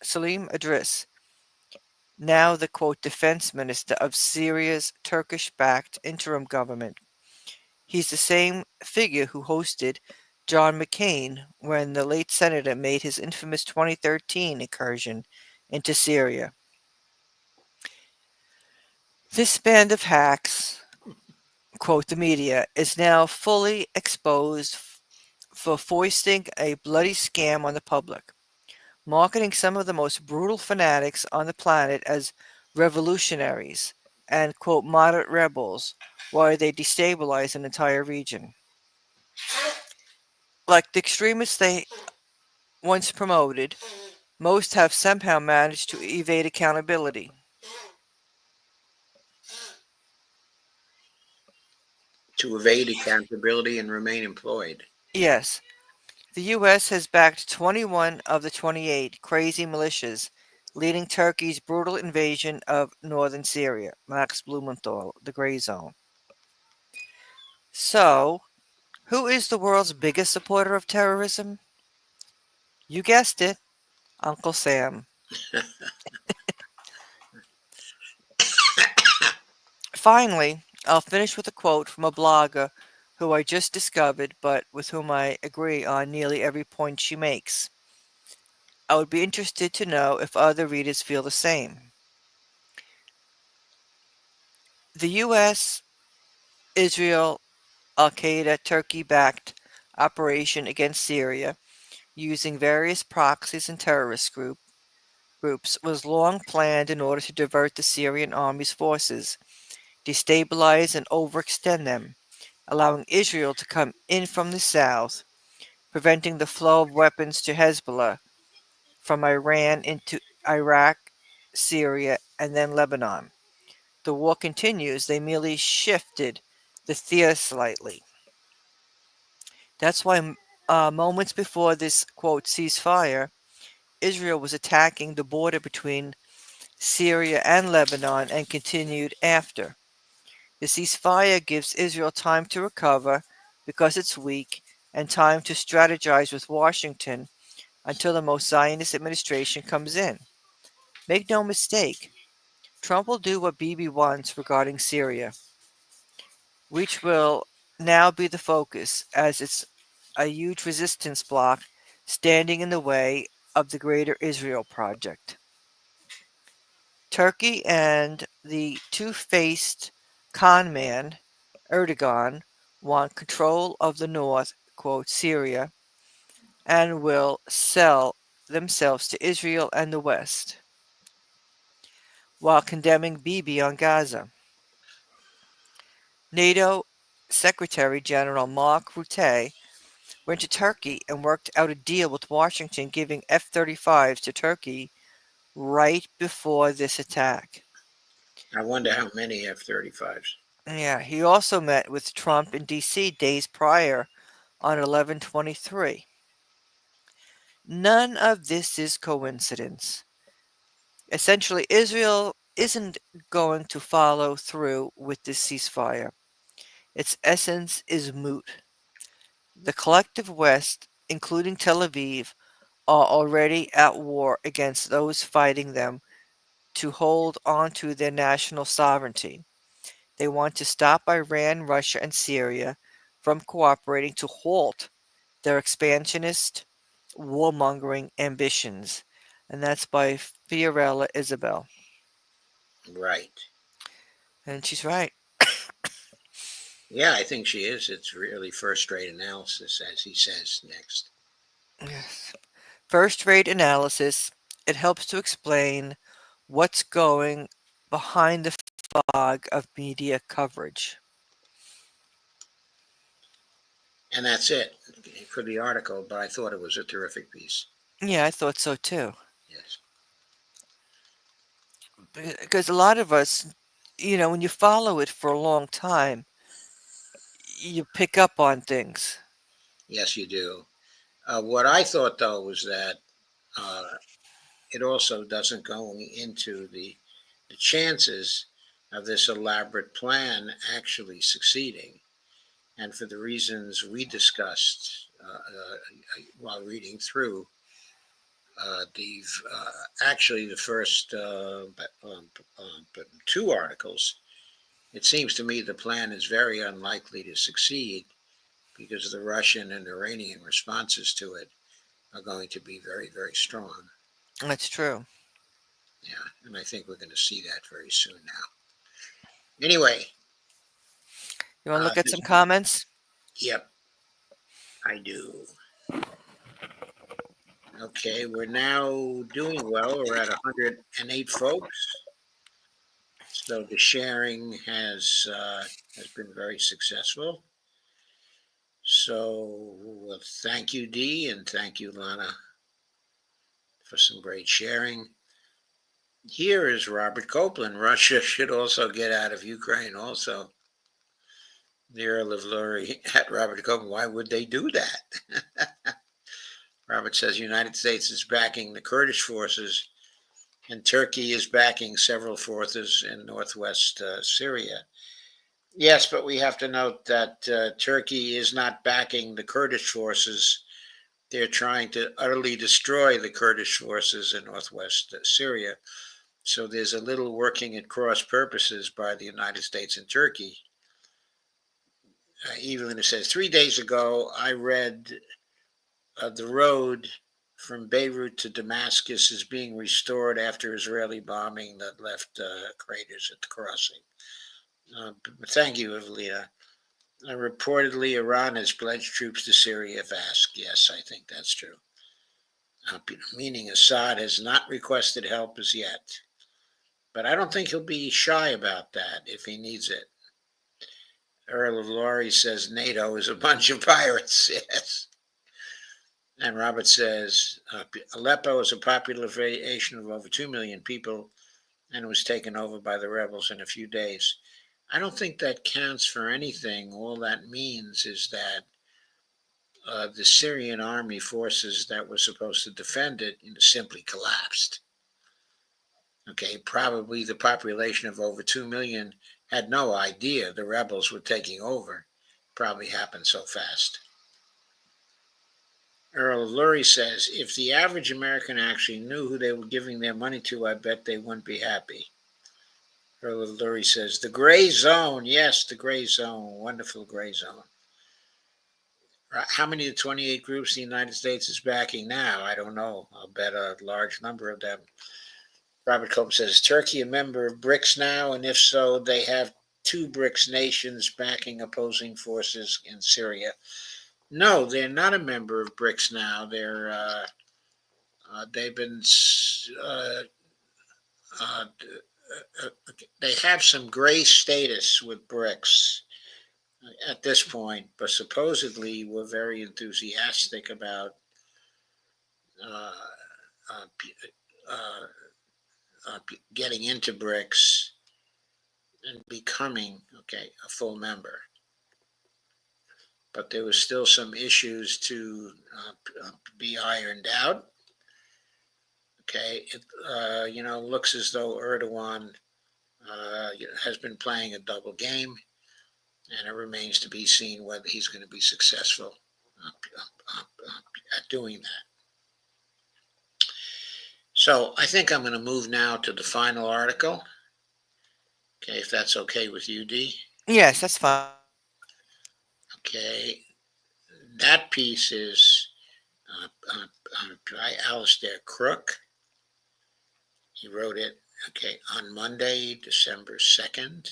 Idris, now the quote defense minister of Syria's Turkish-backed interim government. He's the same figure who hosted John McCain when the late senator made his infamous 2013 incursion into Syria. This band of hacks, quote the media, is now fully exposed for foisting a bloody scam on the public, marketing some of the most brutal fanatics on the planet as revolutionaries and, quote, moderate rebels, while they destabilize an entire region. Like the extremists they once promoted, most have somehow managed to evade accountability. To evade accountability and remain employed. Yes, the U.S. has backed 21 of the 28 crazy militias leading Turkey's brutal invasion of northern Syria. Max Blumenthal, The Gray Zone. So, who is the world's biggest supporter of terrorism? You guessed it, Uncle Sam. Finally, I'll finish with a quote from a blogger who I just discovered, but with whom I agree on nearly every point she makes. I would be interested to know if other readers feel the same. The U.S., Israel, Al Qaeda, Turkey backed operation against Syria using various proxies and terrorist groups was long planned in order to divert the Syrian army's forces, destabilize and overextend them, allowing Israel to come in from the south, preventing the flow of weapons to Hezbollah from Iran into Iraq, Syria, and then Lebanon. The war continues, they merely shifted the theater slightly. That's why moments before this quote ceasefire, Israel was attacking the border between Syria and Lebanon and continued after. The ceasefire gives Israel time to recover because it's weak and time to strategize with Washington until the most Zionist administration comes in. Make no mistake, Trump will do what Bibi wants regarding Syria, which will now be the focus as it's a huge resistance bloc standing in the way of the Greater Israel Project. Turkey and the two-faced con man, Erdogan, want control of the north, quote, Syria, and will sell themselves to Israel and the West, while condemning Bibi on Gaza. NATO Secretary General Mark Rutte went to Turkey and worked out a deal with Washington giving F-35s to Turkey right before this attack. I wonder how many F-35s. Yeah, he also met with Trump in D.C. days prior on 11/23. None of this is coincidence. Essentially, Israel isn't going to follow through with this ceasefire. Its essence is moot. The collective West, including Tel Aviv, are already at war against those fighting them to hold on to their national sovereignty. They want to stop Iran, Russia, and Syria from cooperating to halt their expansionist, warmongering ambitions. And that's by Fiorella Isabel. Right. And she's right. Yeah, I think she is. It's really first-rate analysis, as he says next. Yes. First rate analysis. It helps to explain what's going behind the fog of media coverage. And that's it for the article, but I thought it was a terrific piece. Yeah, I thought so too. Yes. because a lot of us, when you follow it for a long time, you pick up on things. Yes, you do. What I thought though was that uh, it also doesn't go into the chances of this elaborate plan actually succeeding. And for the reasons we discussed while reading through the actually the first two articles, it seems to me the plan is very unlikely to succeed because the Russian and Iranian responses to it are going to be very, very strong. That's true. Yeah, and I think we're going to see that very soon now. Anyway, You want to look at this, some comments? yep, I do. Okay, we're now doing well. We're at 108 folks. So the sharing has been very successful. So thank you, Dee, and thank you, Lana, for some great sharing. Here is Robert Copeland. Russia should also get out of Ukraine. Also, the Earl of Lurie at Robert Copeland. Why would they do that? Robert says the United States is backing the Kurdish forces, and Turkey is backing several forces in northwest Syria. Yes, but we have to note that Turkey is not backing the Kurdish forces. They're trying to utterly destroy the Kurdish forces in northwest Syria. So there's a little working at cross purposes by the United States and Turkey. Evelyn says 3 days ago, I read the road from Beirut to Damascus is being restored after Israeli bombing that left craters at the crossing. Thank you, Evelina. Reportedly, Iran has pledged troops to Syria if asked. Yes, I think that's true. Meaning Assad has not requested help as yet. But I don't think he'll be shy about that if he needs it. Earl of Laurie says NATO is a bunch of pirates. Yes. And Robert says Aleppo is a population of over 2 million people and was taken over by the rebels in a few days. I don't think that counts for anything. All that means is that the Syrian army forces that were supposed to defend it simply collapsed. Okay, probably the population of over 2 million had no idea the rebels were taking over. Probably happened so fast. Earl of Lurie says, if the average American actually knew who they were giving their money to, I bet they wouldn't be happy. Earl of Lurie says, the gray zone. Yes, the gray zone. Wonderful gray zone. How many of the 28 groups the United States is backing now? I don't know. I'll bet a large number of them. Robert Cope says, is Turkey a member of BRICS now? And if so, they have two BRICS nations backing opposing forces in Syria. No, they're not a member of BRICS now. They've been uh, they have some gray status with BRICS at this point, but supposedly we're very enthusiastic about uh, uh, uh, getting into BRICS and becoming a full member. But there was still some issues to be ironed out. It looks as though Erdogan has been playing a double game, and it remains to be seen whether he's going to be successful at doing that. So I think I'm going to move now to the final article. Okay, if that's okay with you, Dee. Yes, that's fine. Okay, that piece is by Alistair Crook. He wrote it, on Monday, December 2nd.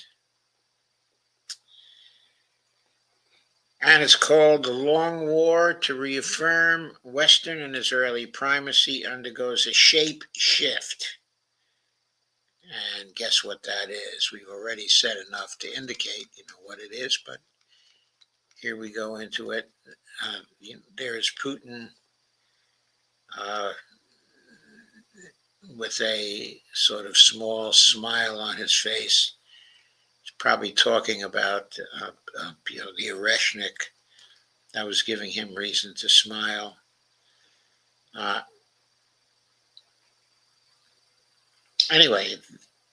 And it's called The Long War to Reaffirm Western and Israeli Primacy Undergoes a Shape Shift. And guess what that is? We've already said enough to indicate, what it is, but here we go into it. There is Putin with a sort of small smile on his face. He's probably talking about the Oreshnik that was giving him reason to smile. Anyway,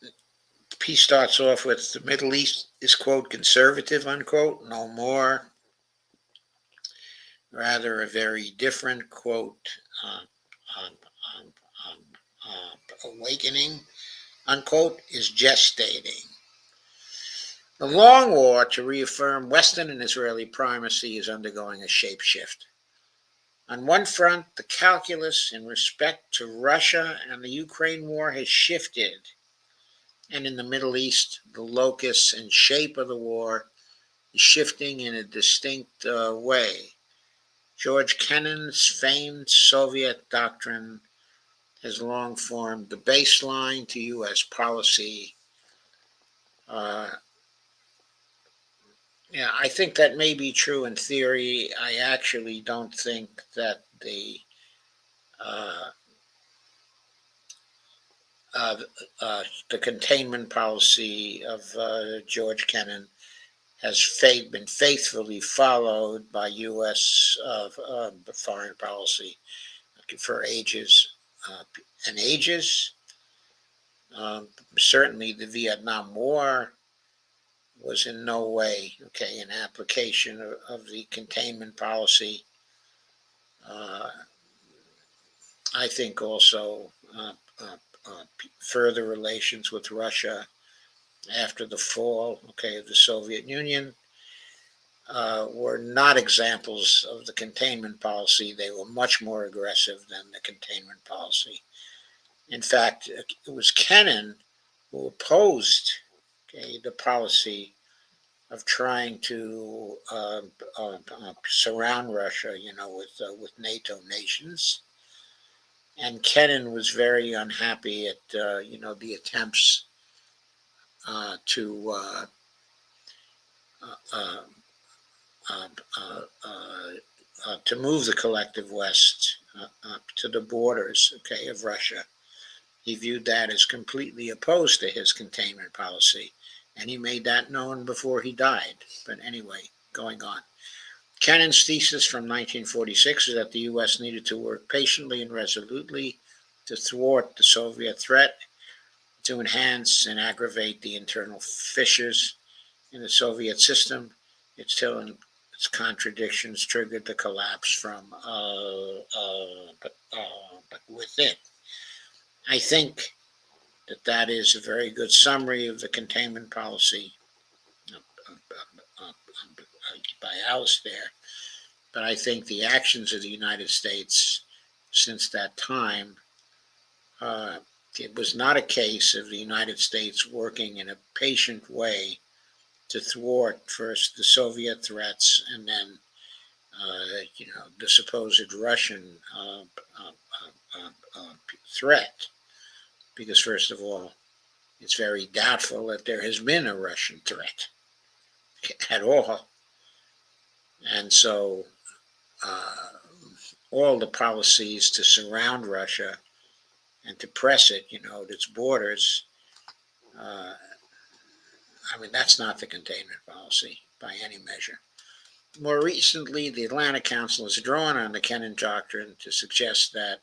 the piece starts off with the Middle East is, quote, conservative, unquote, no more. Rather, a very different, quote, um, um, um, awakening, unquote, is gestating. The long war to reaffirm Western and Israeli primacy is undergoing a shapeshift. On one front, the calculus in respect to Russia and the Ukraine war has shifted, and in the Middle East, the locus and shape of the war is shifting in a distinct way. George Kennan's famed Soviet doctrine has long formed the baseline to U.S. policy. Yeah, I think that may be true in theory. I actually don't think that uh, uh, the containment policy of George Kennan has been faithfully followed by U.S. Foreign policy for ages and ages. Certainly, the Vietnam War was in no way an application of the containment policy. I think also further relations with Russia after the fall of the Soviet Union were not examples of the containment policy. They were much more aggressive than the containment policy. In fact, it was Kennan who opposed the policy of trying to surround Russia, with NATO nations. And Kennan was very unhappy at the attempts to to move the collective West to the borders, of Russia. He viewed that as completely opposed to his containment policy, and he made that known before he died. But anyway, going on. Kennan's thesis from 1946 is that the U.S. needed to work patiently and resolutely to thwart the Soviet threat, to enhance and aggravate the internal fissures in the Soviet system. Its contradictions triggered the collapse from within. I think that is a very good summary of the containment policy by Alistair. But I think the actions of the United States since that time, it was not a case of the United States working in a patient way to thwart first the Soviet threats and then, the supposed Russian threat. Because first of all, it's very doubtful that there has been a Russian threat at all. And so all the policies to surround Russia and to press it, at its borders, that's not the containment policy by any measure. More recently, the Atlantic Council has drawn on the Kennan Doctrine to suggest that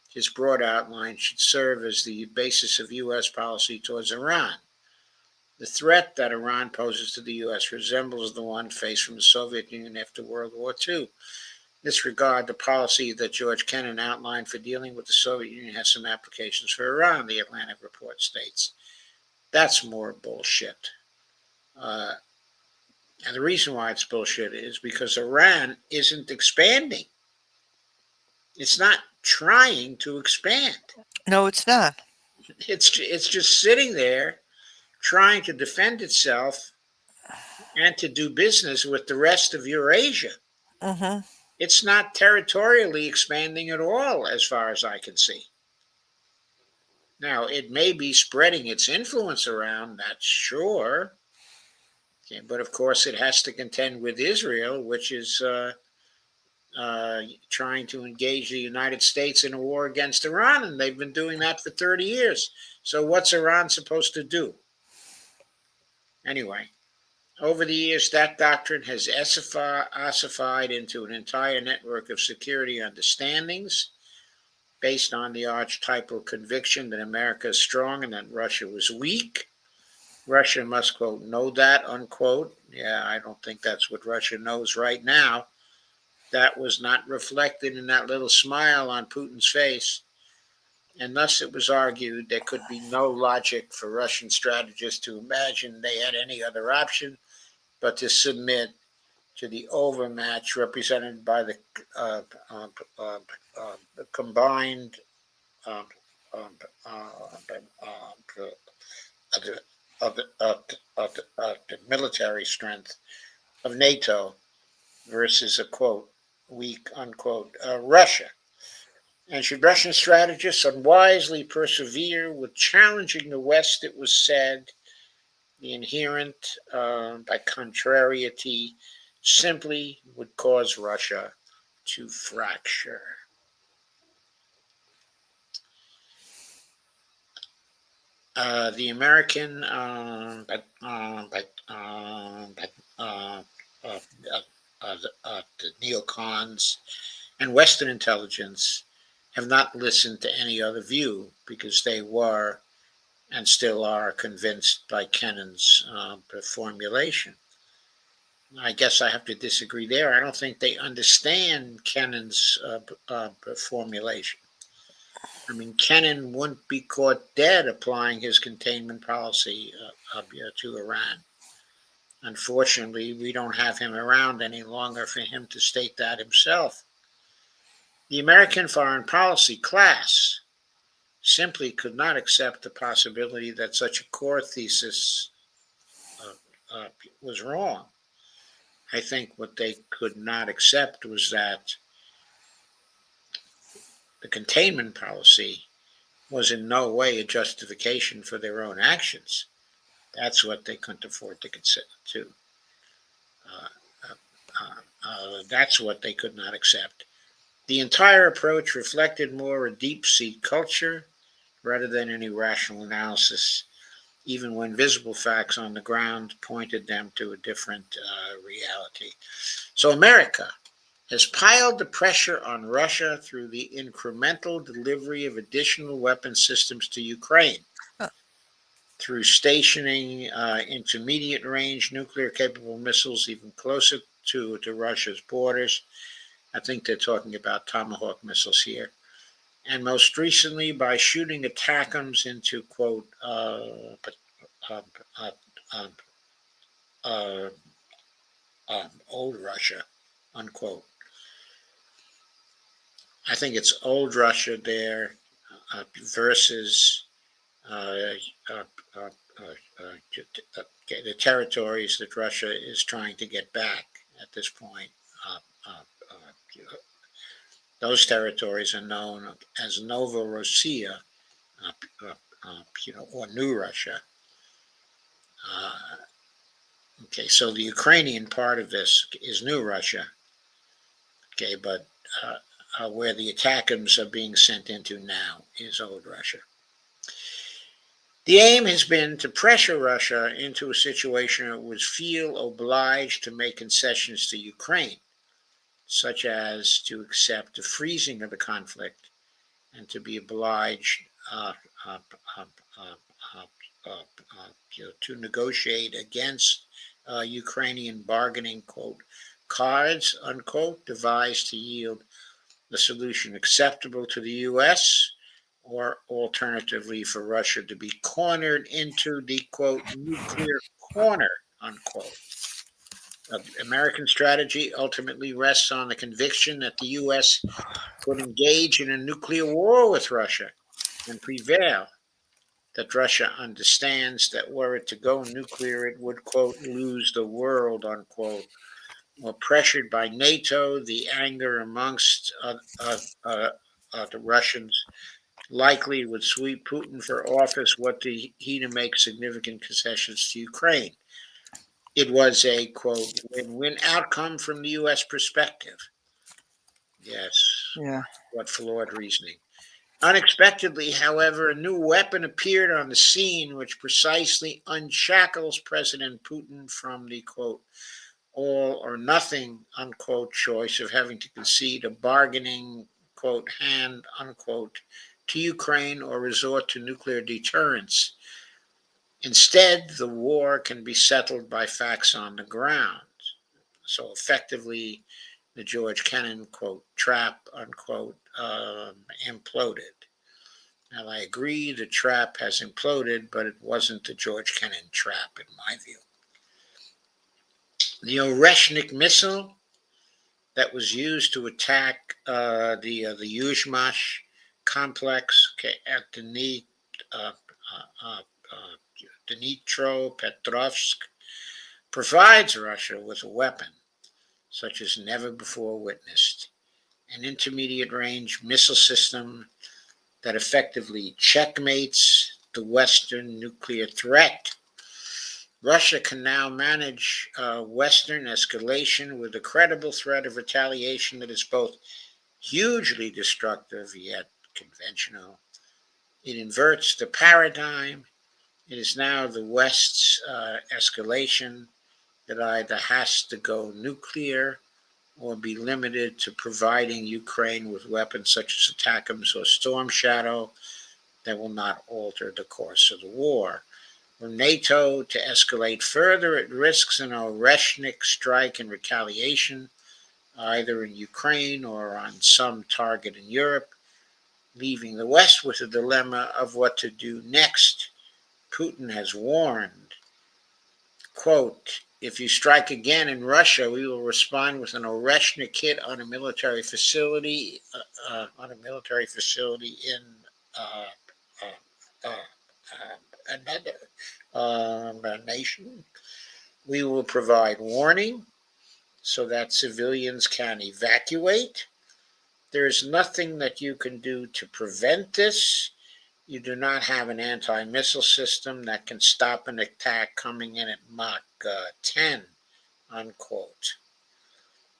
his broad outline should serve as the basis of U.S. policy towards Iran. The threat that Iran poses to the U.S. resembles the one faced from the Soviet Union after World War II. In this regard, the policy that George Kennan outlined for dealing with the Soviet Union has some applications for Iran, the Atlantic report states. That's more bullshit. And the reason why it's bullshit is because Iran isn't expanding. It's not trying to expand. No, it's not. It's just sitting there trying to defend itself and to do business with the rest of Eurasia. Mm-hmm. It's not territorially expanding at all, as far as I can see. Now, it may be spreading its influence around, that's sure. Okay, but of course, it has to contend with Israel, which is trying to engage the United States in a war against Iran, and they've been doing that for 30 years. So what's Iran supposed to do? Anyway, over the years, that doctrine has ossified into an entire network of security understandings based on the archetypal conviction that America is strong and that Russia was weak. Russia must, quote, know that, unquote. Yeah, I don't think that's what Russia knows right now. That was not reflected in that little smile on Putin's face. And thus it was argued there could be no logic for Russian strategists to imagine they had any other option but to submit to the overmatch represented by the combined um, um, the military strength of NATO versus a quote weak unquote Russia. And should Russian strategists unwisely persevere with challenging the West, it was said, the inherent by contrariety simply would cause Russia to fracture. The American the neocons and Western intelligence have not listened to any other view because they were and still are convinced by Kennan's formulation. I guess I have to disagree there. I don't think they understand Kennan's formulation. I mean, Kennan wouldn't be caught dead applying his containment policy to Iran. Unfortunately, we don't have him around any longer for him to state that himself. The American foreign policy class simply could not accept the possibility that such a core thesis was wrong. I think what they could not accept was that the containment policy was in no way a justification for their own actions. That's what they couldn't afford to consider too. That's what they could not accept. The entire approach reflected more a deep-seated culture rather than any rational analysis, even when visible facts on the ground pointed them to a different reality. So America has piled the pressure on Russia through the incremental delivery of additional weapon systems to Ukraine, through stationing intermediate-range nuclear-capable missiles even closer to Russia's borders. I think they're talking about Tomahawk missiles here. And most recently by shooting ATACMS into, quote, old Russia, unquote. I think it's old Russia there versus the territories that Russia is trying to get back at this point. Those territories are known as Novorossiya, or New Russia. Okay, so the Ukrainian part of this is New Russia. Okay, but where the ATACMS are being sent into now is old Russia. The aim has been to pressure Russia into a situation where it would feel obliged to make concessions to Ukraine, such as to accept the freezing of the conflict and to be obliged to negotiate against Ukrainian bargaining, quote, cards, unquote, devised to yield the solution acceptable to the U.S., or alternatively for Russia to be cornered into the, quote, nuclear corner, unquote. American strategy ultimately rests on the conviction that the U.S. could engage in a nuclear war with Russia and prevail, that Russia understands that were it to go nuclear, it would, quote, lose the world, unquote. Or pressured by NATO, the anger amongst the Russians likely would sweep Putin for office, he to make significant concessions to Ukraine. It was a, quote, win-win outcome from the U.S. perspective. Yes. Yeah. What flawed reasoning. Unexpectedly, however, a new weapon appeared on the scene which precisely unshackles President Putin from the quote, all or nothing, unquote, choice of having to concede a bargaining, quote, hand, unquote, to Ukraine or resort to nuclear deterrence. Instead, the war can be settled by facts on the ground. So effectively, the George Kennan, quote, trap, unquote, imploded. Now, I agree the trap has imploded, but it wasn't the George Kennan trap, in my view. The Oreshnik missile that was used to attack the Yuzhmash complex at uh, uh, Dnipropetrovsk provides Russia with a weapon such as never before witnessed, an intermediate range missile system that effectively checkmates the Western nuclear threat. Russia can now manage Western escalation with a credible threat of retaliation that is both hugely destructive yet conventional. It inverts the paradigm. It is now the West's escalation that either has to go nuclear or be limited to providing Ukraine with weapons such as ATACMS or Storm Shadow that will not alter the course of the war. For NATO to escalate further, it risks an Oreshnik strike in retaliation, either in Ukraine or on some target in Europe, leaving the West with a dilemma of what to do next. Putin has warned, quote, if you strike again in Russia, we will respond with an Oreshnik hit on a military facility, in uh, uh, another nation. We will provide warning so that civilians can evacuate. There is nothing that you can do to prevent this. You do not have an anti-missile system that can stop an attack coming in at Mach 10, unquote.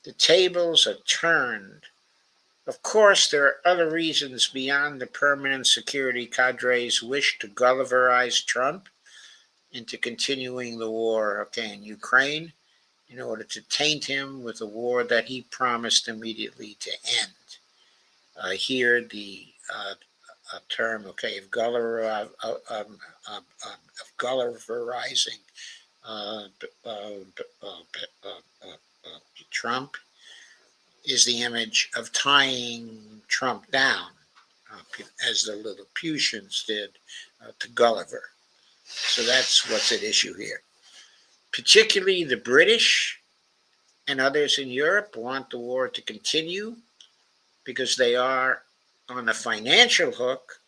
The tables are turned. Of course, there are other reasons beyond the permanent security cadre's wish to Gulliverize Trump into continuing the war, in Ukraine in order to taint him with a war that he promised immediately to end. Here, the term, of Gulliverizing Trump is the image of tying Trump down, as the Lilliputians did to Gulliver. So that's what's at issue here. Particularly the British and others in Europe want the war to continue because they are on a financial hook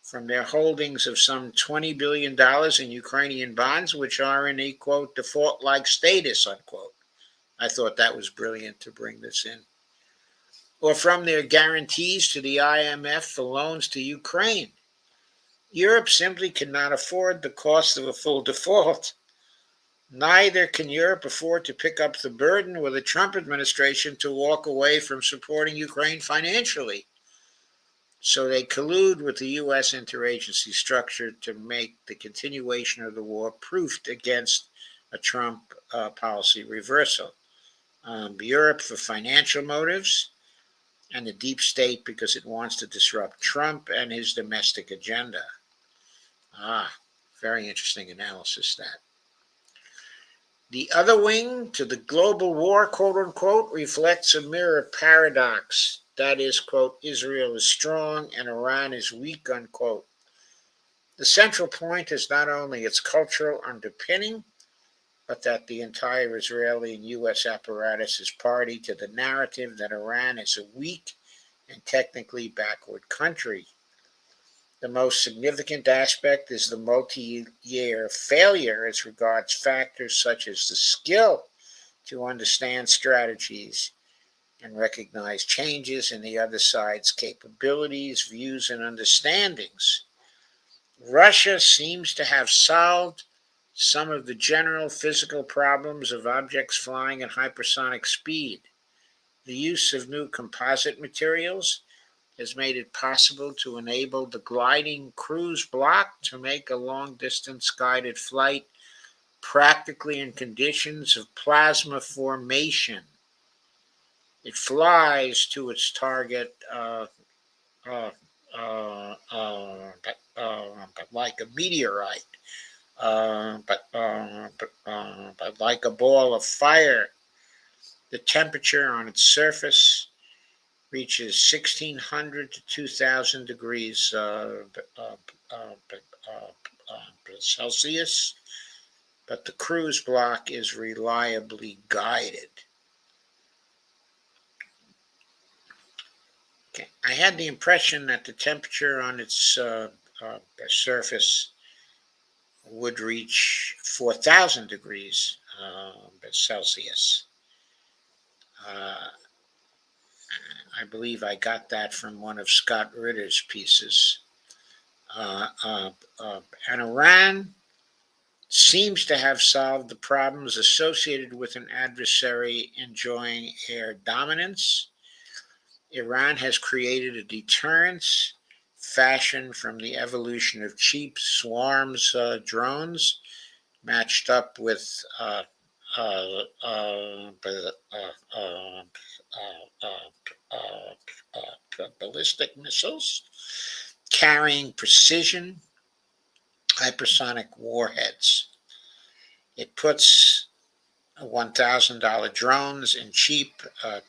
from their holdings of some $20 billion in Ukrainian bonds, which are in a, quote, default-like status, unquote. I thought that was brilliant to bring this in. Or from their guarantees to the IMF for loans to Ukraine. Europe simply cannot afford the cost of a full default. Neither can Europe afford to pick up the burden with the Trump administration to walk away from supporting Ukraine financially. So they collude with the U.S. interagency structure to make the continuation of the war proof against a Trump policy reversal. Europe for financial motives, and the deep state because it wants to disrupt Trump and his domestic agenda. Very interesting analysis, that. The other wing to the global war, quote unquote, reflects a mirror paradox. That is, quote, Israel is strong and Iran is weak, unquote. The central point is not only its cultural underpinning, but that the entire Israeli and U.S. apparatus is party to the narrative that Iran is a weak and technically backward country. The most significant aspect is the multi-year failure as regards factors such as the skill to understand strategies and recognize changes in the other side's capabilities, views, and understandings. Russia seems to have solved some of the general physical problems of objects flying at hypersonic speed. The use of new composite materials has made it possible to enable the gliding cruise block to make a long-distance guided flight practically in conditions of plasma formation. It flies to its target uh, but like a meteorite, but like a ball of fire. The temperature on its surface reaches 1600 to 2000 degrees Celsius, but the cruise block is reliably guided. Okay. I had the impression that the temperature on its surface would reach 4,000 degrees Celsius. I believe I got that from one of Scott Ritter's pieces. And Iran seems to have solved the problems associated with an adversary enjoying air dominance. Iran has created a deterrence fashioned from the evolution of cheap swarms drones matched up with ballistic missiles carrying precision hypersonic warheads. It puts $1,000 drones and cheap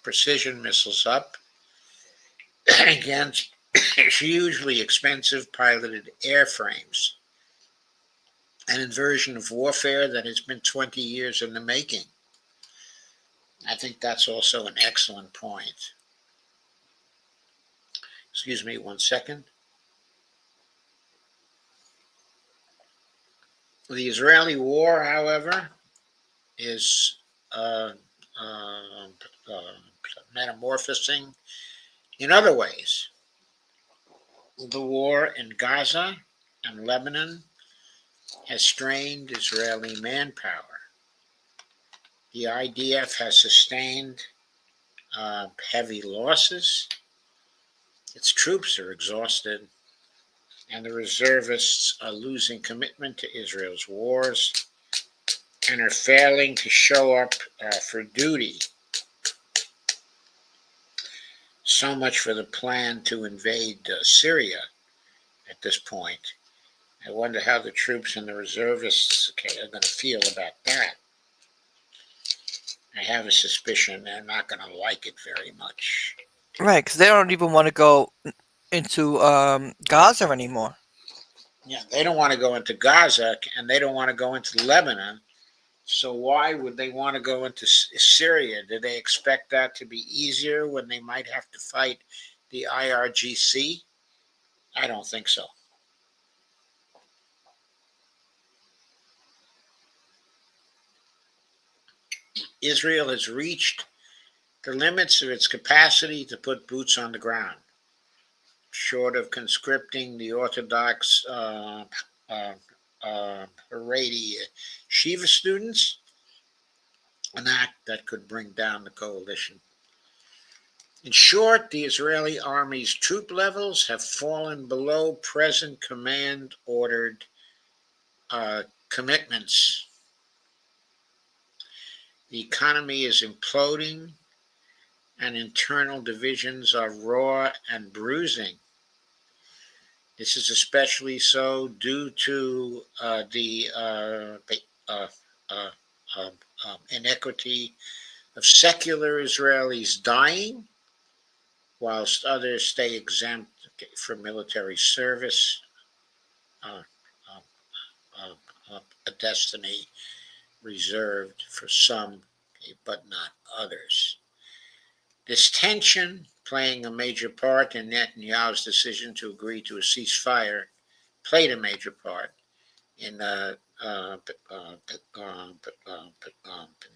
precision missiles up against hugely expensive piloted airframes, an inversion of warfare that has been 20 years in the making. I think that's also an excellent point. Excuse me 1 second. The Israeli war, however, is metamorphosing in other ways. The war in Gaza and Lebanon has strained Israeli manpower. The IDF has sustained heavy losses. Its troops are exhausted, and the reservists are losing commitment to Israel's wars and are failing to show up for duty. So much for the plan to invade Syria at this point. I wonder how the troops and the reservists are going to feel about that. I have a suspicion they're not going to like it very much. Right, because they don't even want to go into Gaza anymore. Yeah, they don't want to go into Gaza, and they don't want to go into Lebanon. So why would they want to go into Syria? Do they expect that to be easier when they might have to fight the IRGC? I don't think so. Israel has reached the limits of its capacity to put boots on the ground, short of conscripting the Orthodox Haredi Shiva students, an act that could bring down the coalition. In short, the Israeli army's troop levels have fallen below present command-ordered commitments. The economy is imploding, and internal divisions are raw and bruising. This is especially so due to the inequity of secular Israelis dying, whilst others stay exempt from military service, a destiny reserved for some, but not others. This tension, playing a major part in Netanyahu's decision to agree to a ceasefire, played a major part in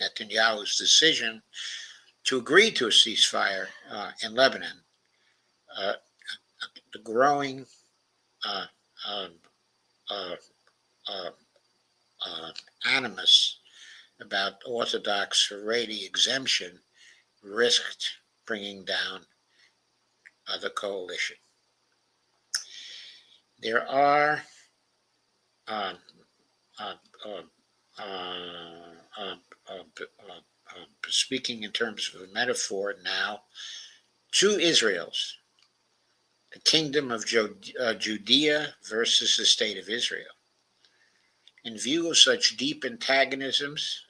Netanyahu's decision to agree to a ceasefire in Lebanon. The growing animus about Orthodox Haredi exemption risked bringing down the coalition. There are, uh, uh, uh, uh, speaking in terms of a metaphor now, two Israels, the kingdom of Judea versus the state of Israel. In view of such deep antagonisms,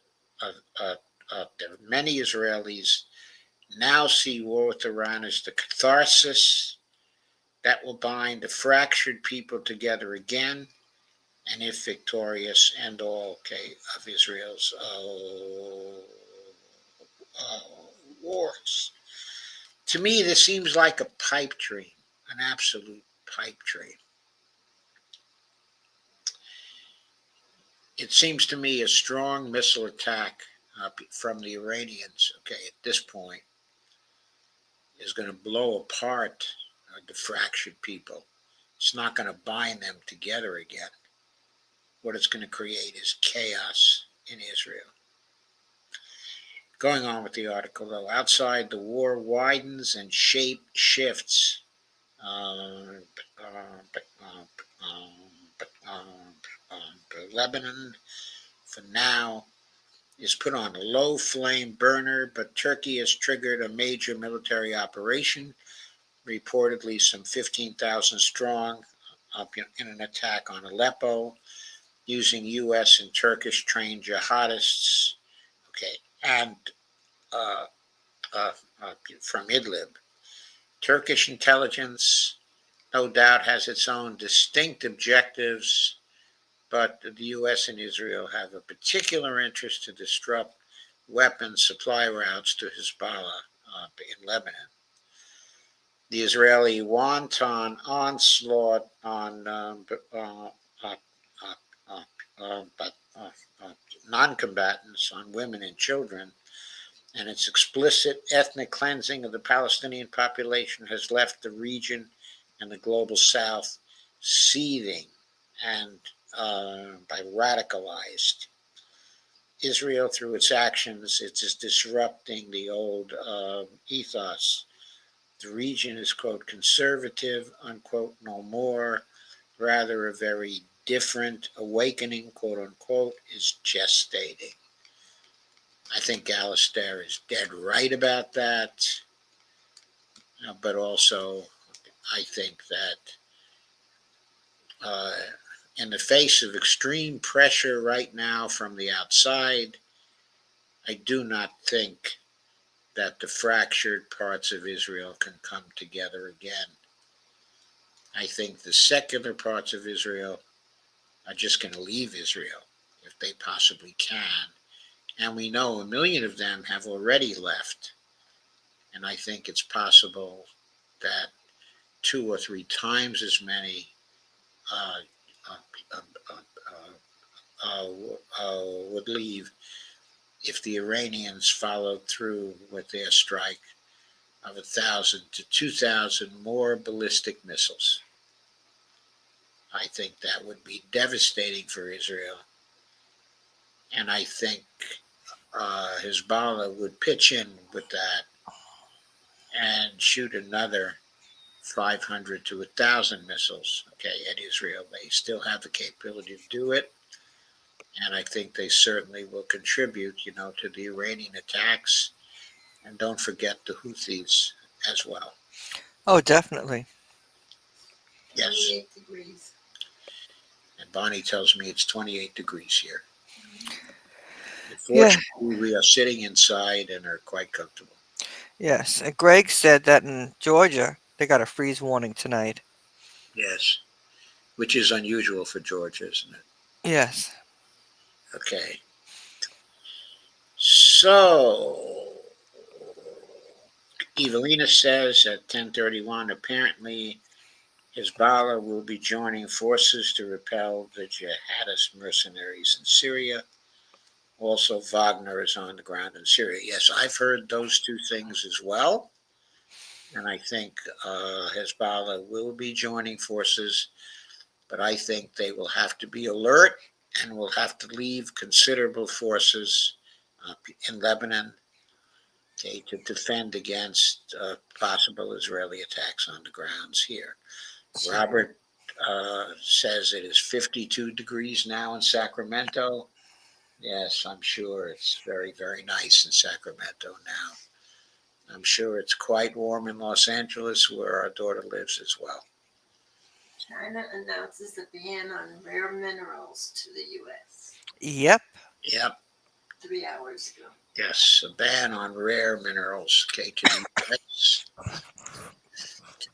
many Israelis now see war with Iran as the catharsis that will bind the fractured people together again, and if victorious, end all of Israel's wars. To me, this seems like a pipe dream, an absolute pipe dream. It seems to me a strong missile attack from the Iranians, at this point, is going to blow apart the fractured people. It's not going to bind them together again. What it's going to create is chaos in Israel. Going on with the article, though, outside the war widens and shape shifts. Lebanon, for now, is put on a low flame burner, but Turkey has triggered a major military operation, reportedly some 15,000 strong, in an attack on Aleppo, using U.S. and Turkish trained jihadists, and from Idlib. Turkish intelligence, no doubt, has its own distinct objectives, but the U.S. and Israel have a particular interest to disrupt weapons supply routes to Hezbollah in Lebanon. The Israeli wanton onslaught on non-combatants, on women and children, and its explicit ethnic cleansing of the Palestinian population has left the region and the global south seething and by radicalized. Israel, through its actions, it is disrupting the old ethos. The region is, quote, conservative, unquote, no more. Rather, a very different awakening, quote unquote, is gestating. I think Alistair is dead right about that. But also, I think that in the face of extreme pressure right now from the outside, I do not think that the fractured parts of Israel can come together again. I think the secular parts of Israel are just going to leave Israel if they possibly can. And we know 1 million of them have already left. And I think it's possible that 2 or 3 times as many would leave if the Iranians followed through with their strike of 1,000 to 2,000 more ballistic missiles. I think that would be devastating for Israel. And I think Hezbollah would pitch in with that and shoot another 500 to 1,000 missiles, at Israel. They still have the capability to do it. And I think they certainly will contribute, to the Iranian attacks. And don't forget the Houthis as well. Oh, definitely. Yes. 28 degrees. And Bonnie tells me it's 28 degrees here. Yeah. Fortunately, we are sitting inside and are quite comfortable. Yes. And Greg said that in Georgia, they got a freeze warning tonight. Yes. Which is unusual for Georgia, isn't it? Yes. Okay. So, Evelina says at 10:31, apparently Hezbollah will be joining forces to repel the jihadist mercenaries in Syria. Also, Wagner is on the ground in Syria. Yes, I've heard those 2 things as well. And I think Hezbollah will be joining forces, but I think they will have to be alert and will have to leave considerable forces in Lebanon. okay, to defend against possible Israeli attacks on the grounds here. Robert says it is 52 degrees now in Sacramento. Yes, I'm sure it's very, very nice in Sacramento now. I'm sure it's quite warm in Los Angeles, where our daughter lives as well. China announces a ban on rare minerals to the U.S. Yep. Yep. 3 hours ago. Yes, a ban on rare minerals, okay, to the U.S.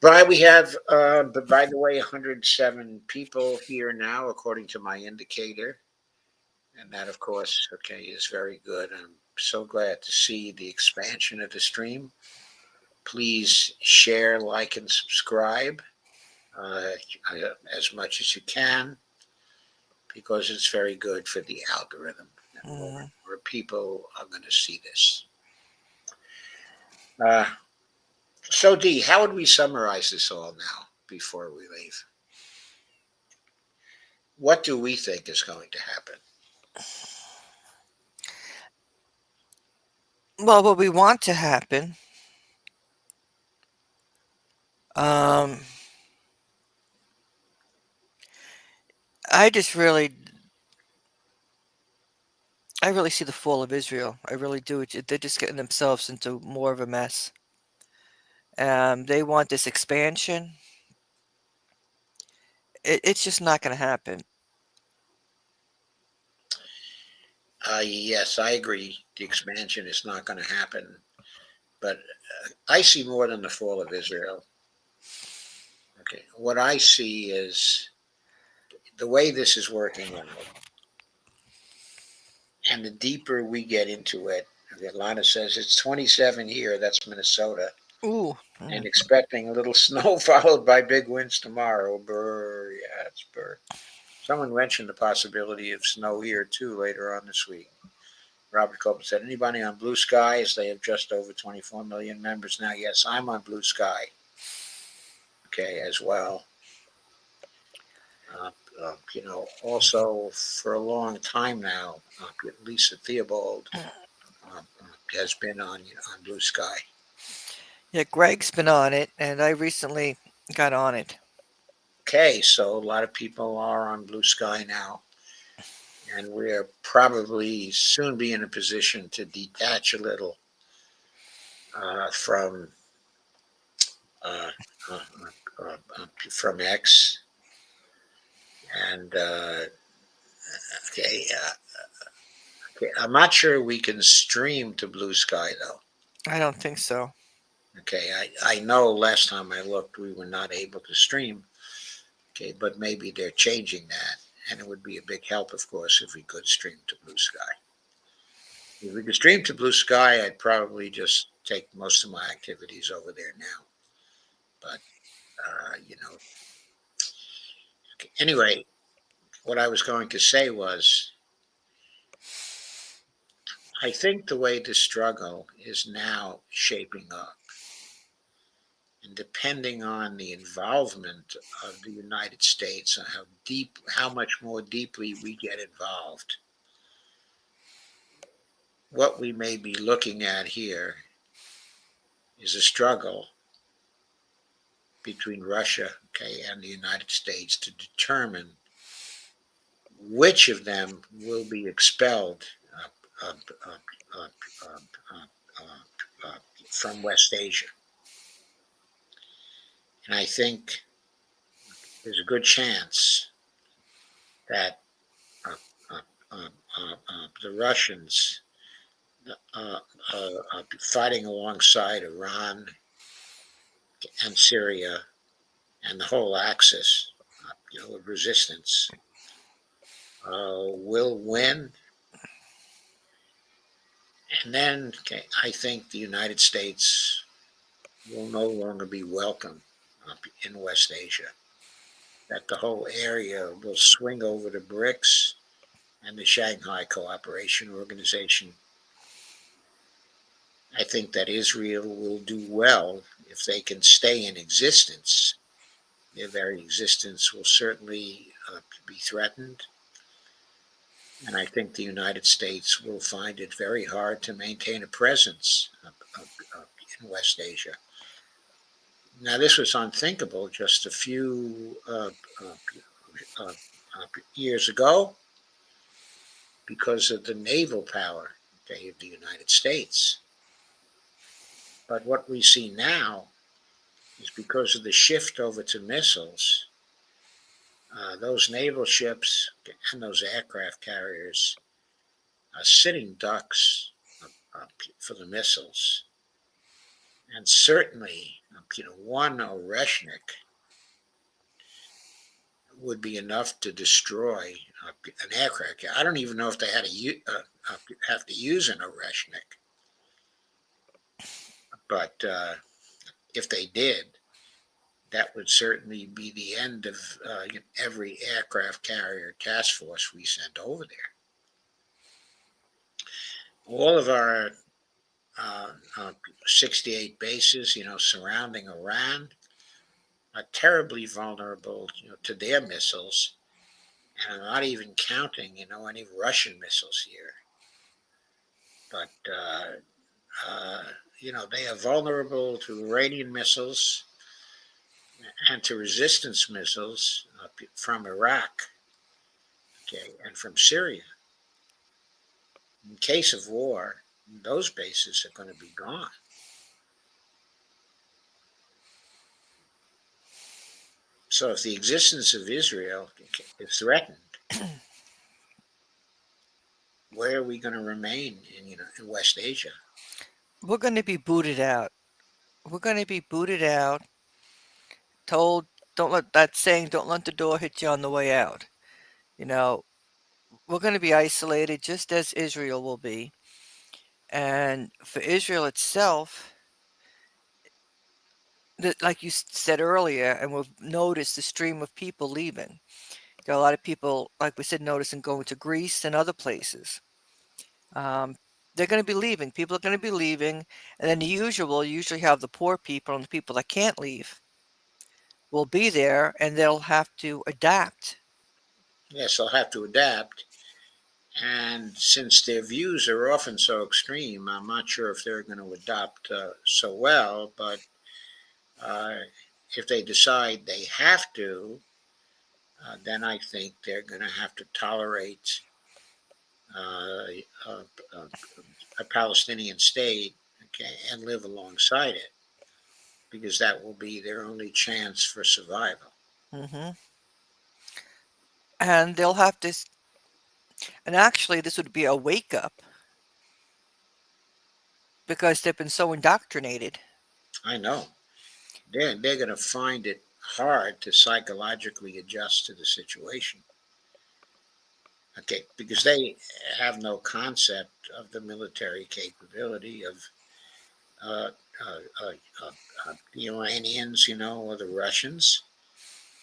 But we have, but by the way, 107 people here now, according to my indicator. And that, of course, okay, is very good. I'm so glad to see the expansion of the stream. Please share, like, and subscribe uh, as much as you can, because it's very good for the algorithm. And more people are going to see this. So, Dee, how would we summarize this all now before we leave? What do we think is going to happen? Well, what we want to happen, um, I just really, I really see the fall of Israel. I really do. They're just getting themselves into more of a mess. They want this expansion. It's just not going to happen. Yes, I agree. The expansion is not going to happen. But I see more than the fall of Israel. Okay, what I see is the way this is working out, and the deeper we get into it. Atlanta says it's 27 here. That's Minnesota, Ooh. and expecting a little snow followed by big winds tomorrow. Brr, yeah, it's brr. Someone mentioned the possibility of snow here too later on this week. Robert Copeland said, "Anybody on Blue Skies? They have just over 24 million members now." Yes, I'm on Blue Sky. Okay, as well. Uh, also for a long time now, Lisa Theobald has been on Blue Sky. Yeah, Greg's been on it, and I recently got on it. Okay, so a lot of people are on Blue Sky now, and we're probably soon be in a position to detach a little uh, uh, from X, and okay, okay, I'm not sure we can stream to Blue Sky though. I don't think so. Okay, I know last time I looked, we were not able to stream. Okay, but maybe they're changing that, and it would be a big help, of course, if we could stream to Blue Sky. If we could stream to Blue Sky, I'd probably just take most of my activities over there now. But you know, okay. Anyway, what I was going to say was, I think the way the struggle is now shaping up, and depending on the involvement of the United States and how much more deeply we get involved, what we may be looking at here is a struggle between Russia, okay, and the United States to determine which of them will be expelled uh, uh, uh, uh, from West Asia. And I think there's a good chance that uh, uh, the Russians fighting alongside Iran and Syria and the whole axis, of resistance, will win. And then, okay, I think the United States will no longer be welcome in West Asia. That the whole area will swing over to BRICS and the Shanghai Cooperation Organization. I think that Israel will do well if they can stay in existence. Their very existence will certainly be threatened. And I think the United States will find it very hard to maintain a presence in West Asia. Now, this was unthinkable just a few years ago because of the naval power of the United States. But what we see now is because of the shift over to missiles, those naval ships and those aircraft carriers are sitting ducks for the missiles. And certainly, one Oreshnik would be enough to destroy an aircraft. I don't even know if they had have to use an Oreshnik, but if they did, that would certainly be the end of every aircraft carrier task force we sent over there. All of our 68 bases, surrounding Iran, are terribly vulnerable, to their missiles, and I'm not even counting, any Russian missiles here. But they are vulnerable to Iranian missiles and to resistance missiles from Iraq, and from Syria. In case of war, those bases are going to be gone. So if the existence of Israel is threatened, where are we going to remain in West Asia? We're going to be booted out. We're going to be booted out, told, don't let that saying, don't let the door hit you on the way out. We're going to be isolated just as Israel will be. And for Israel itself, like you said earlier, and we've noticed the stream of people leaving. Got a lot of people, like we said, noticing going to Greece and other places. They're going to be leaving. People are going to be leaving. And then the usual, you usually have the poor people and the people that can't leave will be there, and they'll have to adapt. Yes, they'll have to adapt. And since their views are often so extreme, I'm not sure if they're going to adopt so well. But if they decide they have to, then I think they're going to have to tolerate a Palestinian state, and live alongside it, because that will be their only chance for survival. Hmm. And they'll have to, and actually, this would be a wake up because they've been so indoctrinated. I know they're going to find it hard to psychologically adjust to the situation. Because they have no concept of the military capability of uh, the Iranians, or the Russians.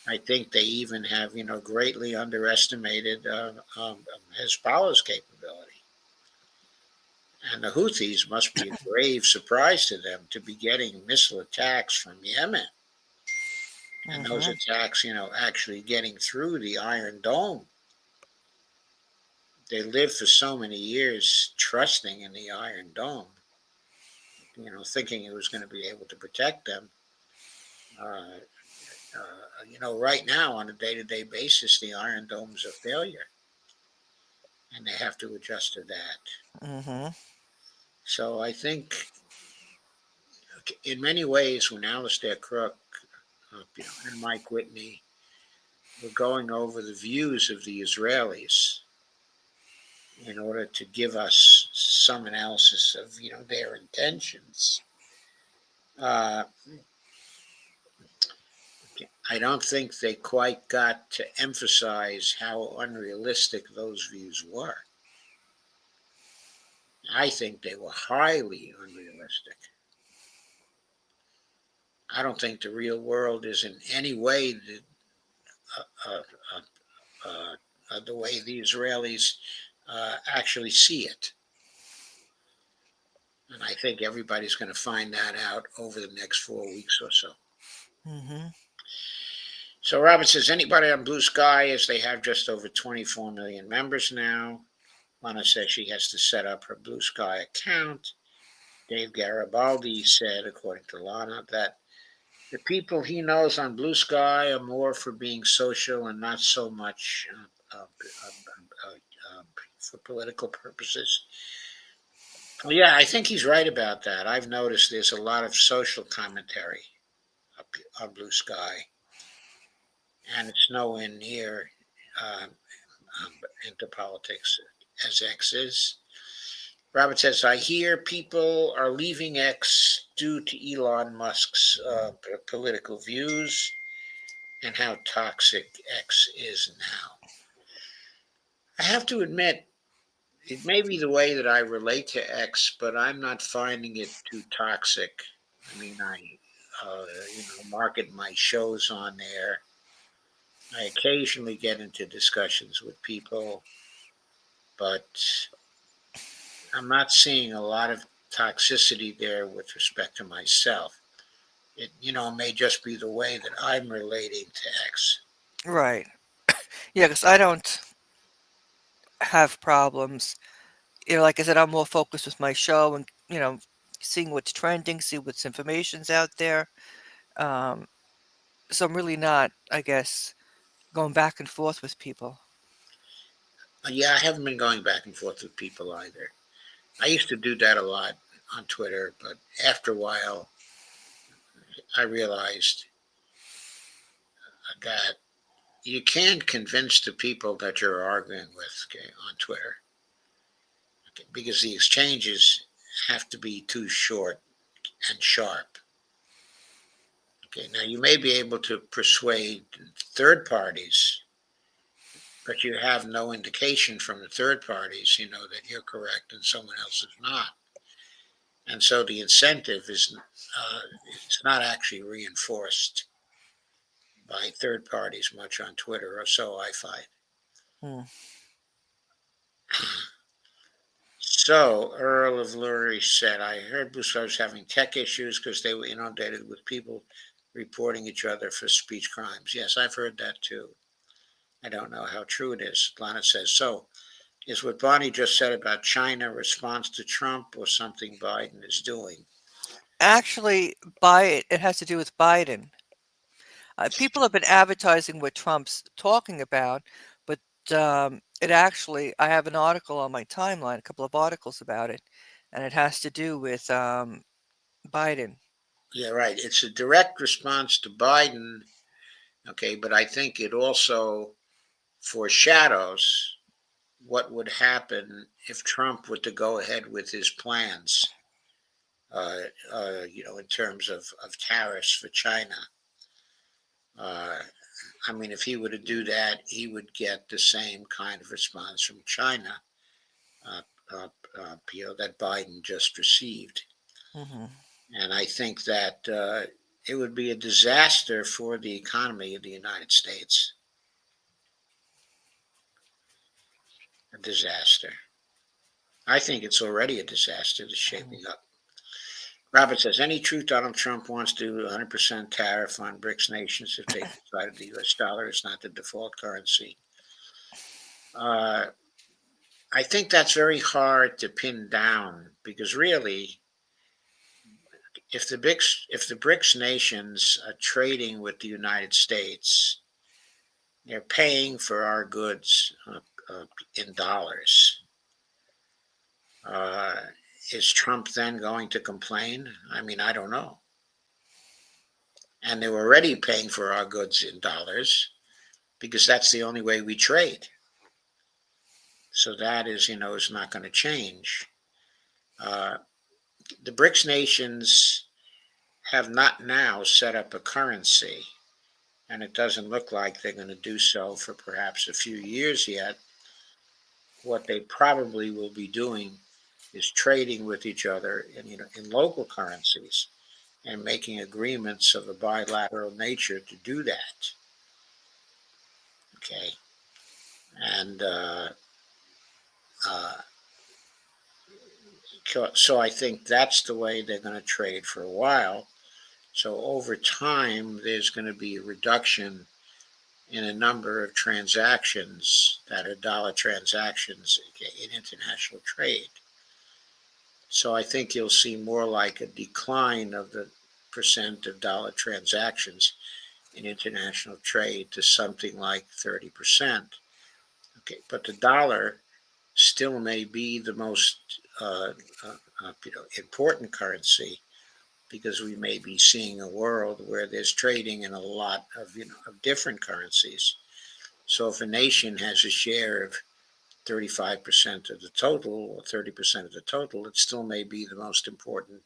I think they even have, greatly underestimated Hezbollah's capability. And the Houthis must be a grave surprise to them to be getting missile attacks from Yemen. And those attacks, actually getting through the Iron Dome. They lived for so many years trusting in the Iron Dome, thinking it was going to be able to protect them. Right now, on a day-to-day basis, the Iron Dome is a failure, and they have to adjust to that. Hmm. So I think, in many ways, when Alistair Crook and Mike Whitney were going over the views of the Israelis in order to give us some analysis of their intentions, I don't think they quite got to emphasize how unrealistic those views were. I think they were highly unrealistic. I don't think the real world is in any way uh, the way the Israelis actually see it. And I think everybody's going to find that out over the next 4 weeks or so. Hmm. So Robert says, anybody on Blue Sky, as they have just over 24 million members now. Lana says she has to set up her Blue Sky account. Dave Garibaldi said, according to Lana, that the people he knows on Blue Sky are more for being social and not so much for political purposes. Well, yeah, I think he's right about that. I've noticed there's a lot of social commentary on Blue Sky, and it's nowhere near um, into politics as X is. Robert says, I hear people are leaving X due to Elon Musk's political views and how toxic X is now. I have to admit, it may be the way that I relate to X, but I'm not finding it too toxic. I mean, I market my shows on there. I occasionally get into discussions with people, but I'm not seeing a lot of toxicity there with respect to myself. It may just be the way that I'm relating to X. Right. Yeah, because I don't have problems. Like I said, I'm more focused with my show and, seeing what's trending, see what's information's out there. Um, so I'm really not, I guess, going back and forth with people. Yeah, I haven't been going back and forth with people either. I used to do that a lot on Twitter, but after a while, I realized that you can't convince the people that you're arguing with, okay, on Twitter, okay, because the exchanges have to be too short and sharp. Okay, now you may be able to persuade third parties, but you have no indication from the third parties, that you're correct and someone else is not. And so the incentive is it's not actually reinforced by third parties much on Twitter, or so I find. Hmm. So Earl of Lurie said, I heard Busco was having tech issues because they were inundated with people reporting each other for speech crimes. Yes, I've heard that too. I don't know how true it is. Lana says, so is what Bonnie just said about China a response to Trump or something Biden is doing? Actually, it has to do with Biden. People have been advertising what Trump's talking about, but I have an article on my timeline, a couple of articles about it, and it has to do with Biden. Yeah, right. It's a direct response to Biden, okay, but I think it also foreshadows what would happen if Trump were to go ahead with his plans, in terms of tariffs for China. Uh, I mean, if he were to do that, he would get the same kind of response from China, uh, that Biden just received. Hmm. And I think that it would be a disaster for the economy of the United States. A disaster. I think it's already a disaster that's shaping up. Robert says, any truth Donald Trump wants to do 100% tariff on BRICS nations if they decided the US dollar is not the default currency? Uh, I think that's very hard to pin down because really, if the BRICS nations are trading with the United States, they're paying for our goods in dollars. Uh, is Trump then going to complain? I mean, I don't know. And they're already paying for our goods in dollars because that's the only way we trade. So that is not going to change. Uh, the BRICS nations have not now set up a currency, and it doesn't look like they're going to do so for perhaps a few years yet. What they probably will be doing is trading with each other in local currencies and making agreements of a bilateral nature to do that. Okay, and uh, so I think that's the way they're going to trade for a while. So over time, there's going to be a reduction in a number of transactions that are dollar transactions in international trade. So I think you'll see more like a decline of the percent of dollar transactions in international trade to something like 30%. Okay, but the dollar still may be the most important currency because we may be seeing a world where there's trading in a lot of different currencies. So if a nation has a share of 35% of the total or 30% of the total, it still may be the most important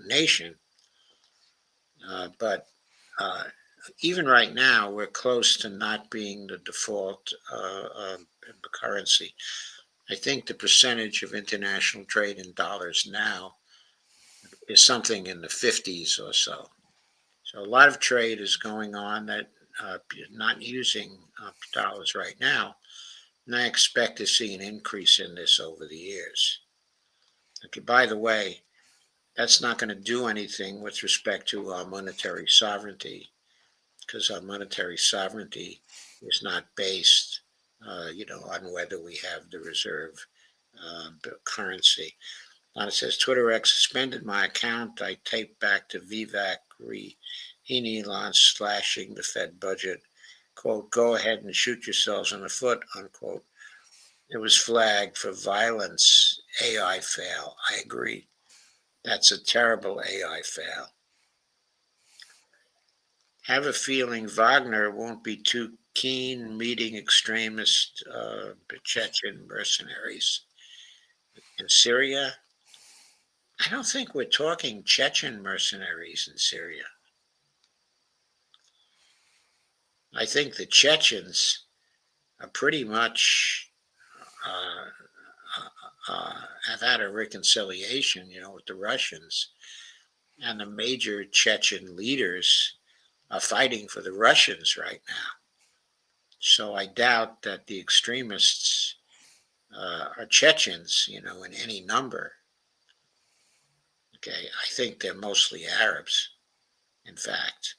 nation. But even right now, we're close to not being the default currency. I think the percentage of international trade in dollars now is something in the 50s or so. So a lot of trade is going on that not using dollars right now, and I expect to see an increase in this over the years. Okay, by the way, that's not going to do anything with respect to our monetary sovereignty because our monetary sovereignty is not based, on whether we have the reserve currency. It says Twitter X suspended my account. I taped back to Vivek Rahini on slashing the Fed budget. Quote, go ahead and shoot yourselves in the foot, unquote. It was flagged for violence, AI fail. I agree. That's a terrible AI fail. Have a feeling Wagner won't be too keen meeting extremist Chechen mercenaries in Syria. I don't think we're talking Chechen mercenaries in Syria. I think the Chechens are pretty much have had a reconciliation, with the Russians, and the major Chechen leaders are fighting for the Russians right now. So I doubt that the extremists are Chechens, in any number. Okay, I think they're mostly Arabs, in fact.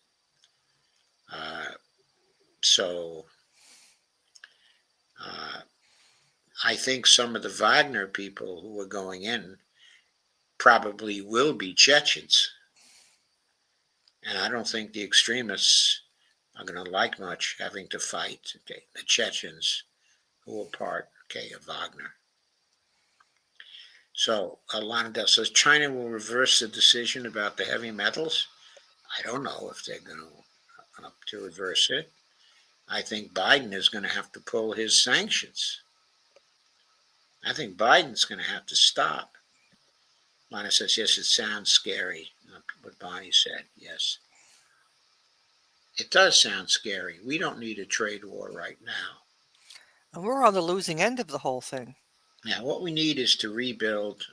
So I think some of the Wagner people who are going in probably will be Chechens. And I don't think the extremists are going to like much having to fight the Chechens who are part of Wagner. So Lana says China will reverse the decision about the heavy metals. I don't know if they're going to reverse it. I think Biden is going to have to pull his sanctions. I think Biden's going to have to stop. Lana says, yes, it sounds scary, what Bonnie said. Yes. It does sound scary. We don't need a trade war right now. And we're on the losing end of the whole thing. Now, what we need is to rebuild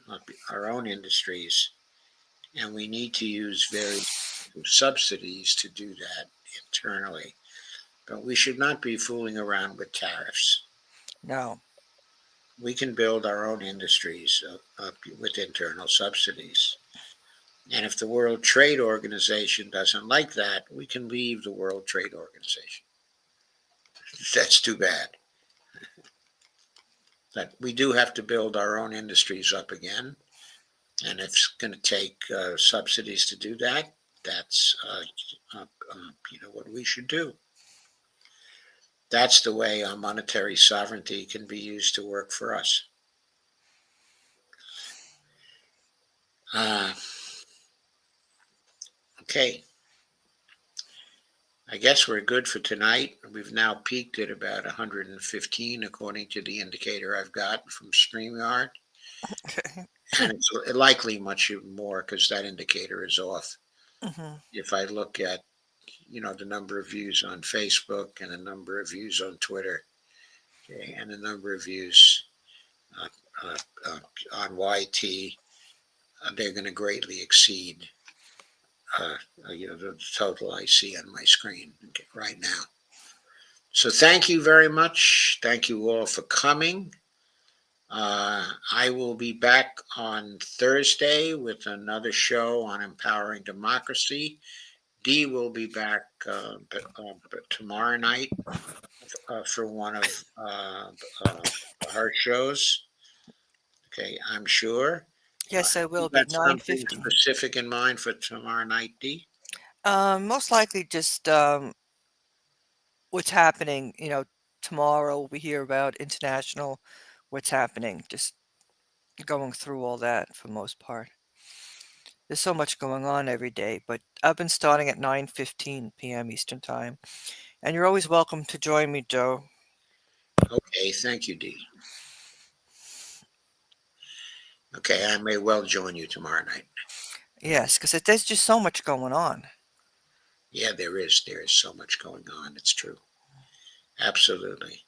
our own industries, and we need to use various subsidies to do that internally. But we should not be fooling around with tariffs. No. We can build our own industries with internal subsidies. And if the World Trade Organization doesn't like that, we can leave the World Trade Organization. That's too bad. But we do have to build our own industries up again. And if it's going to take subsidies to do that, that's what we should do. That's the way our monetary sovereignty can be used to work for us. Okay. I guess we're good for tonight. We've now peaked at about 115, according to the indicator I've got from StreamYard. And it's likely much more because that indicator is off. Mm-hmm. If I look at, the number of views on Facebook and the number of views on Twitter, and the number of views on YT, they're going to greatly exceed the total I see on my screen right now. So thank you very much. Thank you all for coming. I will be back on Thursday with another show on empowering democracy. Dee will be back tomorrow night for one of her shows. Okay, I'm sure. Yes, I will You be got something 9:15. specific in mind for tomorrow night, Dee? Most likely just what's happening, tomorrow we hear about international what's happening, just going through all that for the most part. There's so much going on every day, but I've been starting at 9:15 p.m. Eastern Time, and you're always welcome to join me, Joe. Okay, thank you, Dee. Okay, I may well join you tomorrow night. Yes, because there's just so much going on. Yeah, there is. There is so much going on. It's true. Absolutely.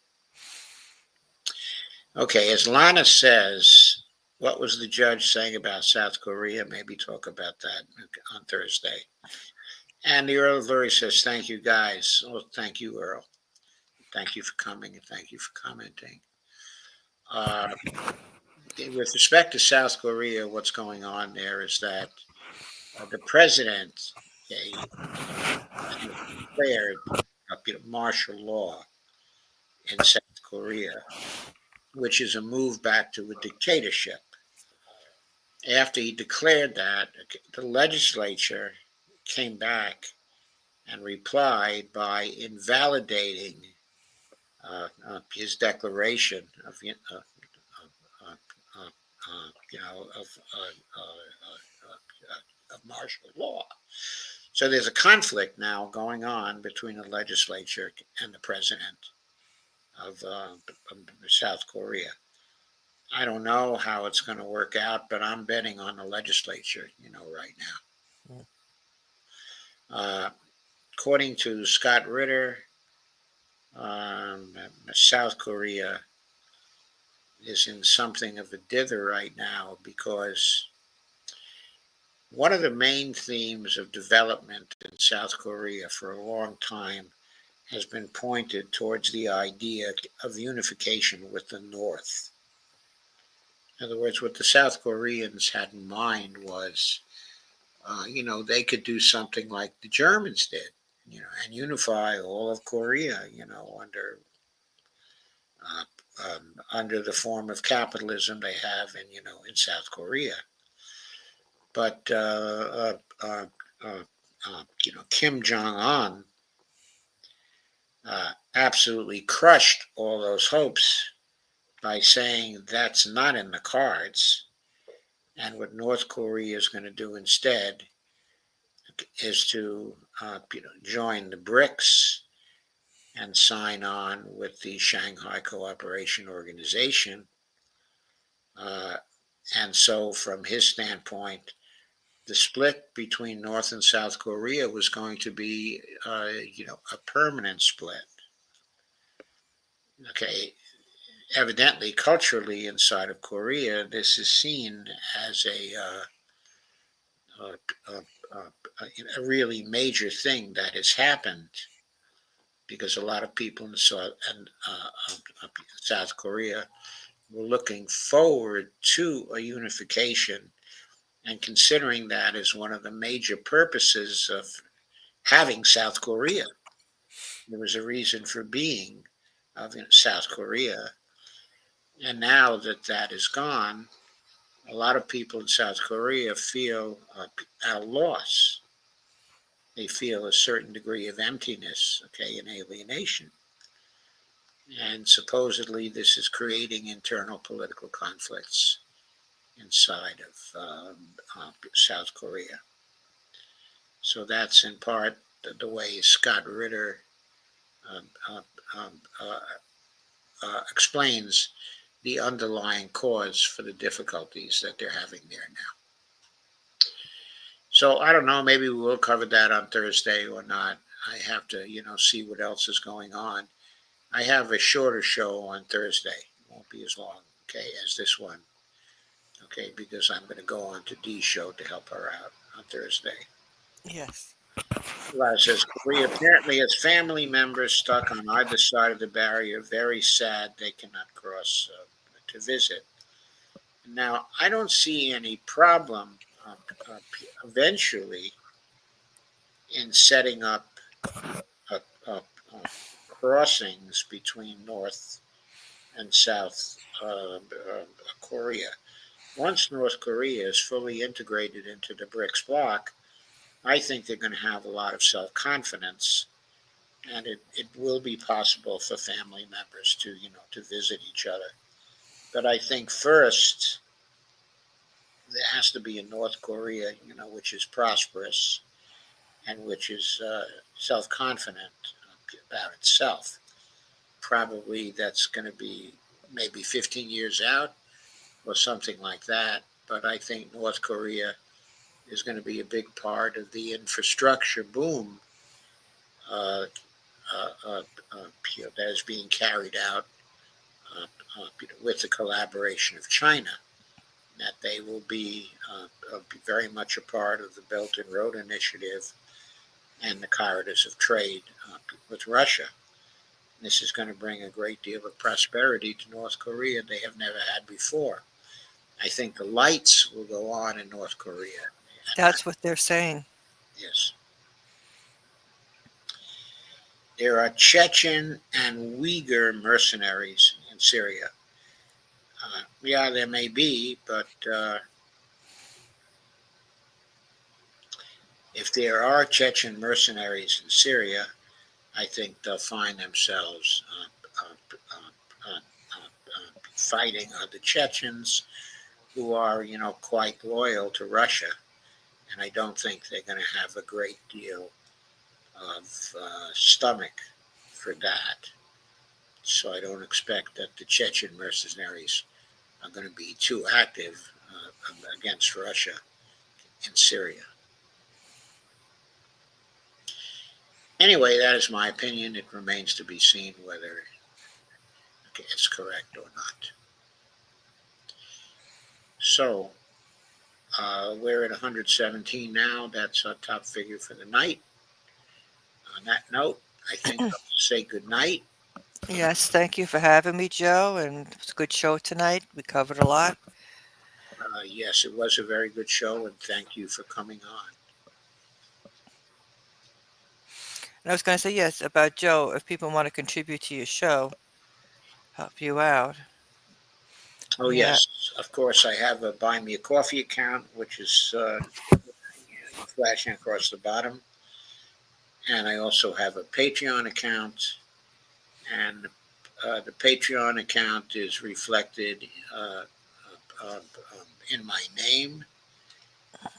Okay, as Lana says, what was the judge saying about South Korea? Maybe talk about that on Thursday. And the Earl of Lurie says, thank you, guys. Well, thank you, Earl. Thank you for coming and thank you for commenting. Uh, with respect to South Korea, what's going on there is that the president, okay, has declared martial law in South Korea, which is a move back to a dictatorship. After he declared that, the legislature came back and replied by invalidating his declaration of uh, of martial law. So there's a conflict now going on between the legislature and the president of South Korea. I don't know how it's going to work out, but I'm betting on the legislature, right now. Uh, According to Scott Ritter, South Korea is in something of a dither right now because one of the main themes of development in South Korea for a long time has been pointed towards the idea of unification with the North. In other words, what the South Koreans had in mind was, they could do something like the Germans did, and unify all of Korea, uh, under the form of capitalism they have in South Korea. But Kim Jong Un absolutely crushed all those hopes by saying that's not in the cards. And what North Korea is going to do instead is to join the BRICS and sign on with the Shanghai Cooperation Organization. And so, from his standpoint, the split between North and South Korea was going to be, a permanent split. Okay, evidently, culturally, inside of Korea, this is seen as uh, uh, a really major thing that has happened because a lot of people in South Korea were looking forward to a unification and considering that as one of the major purposes of having South Korea. There was a reason for being of South Korea. And now that that is gone, a lot of people in South Korea feel a loss. They feel a certain degree of emptiness, okay, and alienation. And supposedly this is creating internal political conflicts inside of South Korea. So that's in part the way Scott Ritter um, uh, um, uh, explains the underlying cause for the difficulties that they're having there now. So I don't know, maybe we'll cover that on Thursday or not. I have to, see what else is going on. I have a shorter show on Thursday. It won't be as long, okay, as this one. Okay, because I'm going to go on to Dee's show to help her out on Thursday. Yes. Well, says Korea apparently has family members stuck on either side of the barrier. Very sad they cannot cross to visit. Now, I don't see any problem eventually in setting up uh, uh, uh, crossings between North and South Korea. once North Korea is fully integrated into the BRICS bloc, I think they're going to have a lot of self-confidence, and it will be possible for family members to, to visit each other. But I think first there has to be a North Korea, which is prosperous and which is self-confident about itself. Probably that's going to be maybe 15 years out or something like that. But I think North Korea is going to be a big part of the infrastructure boom uh, uh, uh, that is being carried out uh, with the collaboration of China. That they will be very much a part of the Belt and Road Initiative and the corridors of trade with Russia. This is going to bring a great deal of prosperity to North Korea they have never had before. I think the lights will go on in North Korea. That's what they're saying. Yes. There are Chechen and Uyghur mercenaries in Syria. Yeah, there may be, but if there are Chechen mercenaries in Syria, I think they'll find themselves fighting the Chechens, who are, quite loyal to Russia, and I don't think they're going to have a great deal of stomach for that. So I don't expect that the Chechen mercenaries are going to be too active against Russia in Syria. Anyway, that is my opinion. It remains to be seen whether it's correct or not. So we're at 117 now. That's our top figure for the night. On that note, I think I'll say good night. Yes, thank you for having me, Joe, and it was a good show tonight. We covered a lot. Yes, it was a very good show, and thank you for coming on. And I was going to say, yes, about Joe, if people want to contribute to your show, help you out. Oh, Yeah. yes, of course, I have a Buy Me a Coffee account, which is flashing across the bottom. And I also have a Patreon account, and the Patreon account is reflected uh, in my name.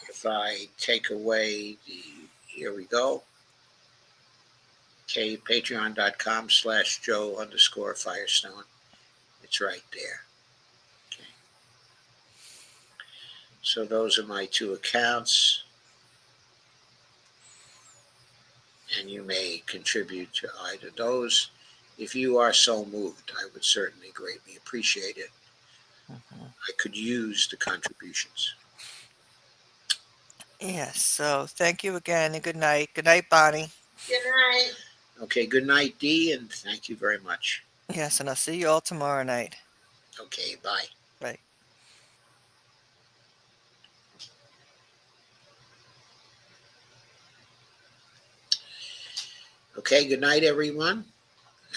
If I take away here we go, okay, patreon.com/Joe_Firestone. It's right there. Okay. So those are my two accounts, and you may contribute to either those. If you are so moved, I would certainly greatly appreciate it. Mhm. I could use the contributions. Yes, so thank you again and good night. Good night, Bonnie. Good night. Okay, good night, Dee, and thank you very much. Yes, and I'll see you all tomorrow night. Okay, bye. Bye. Okay, good night, everyone.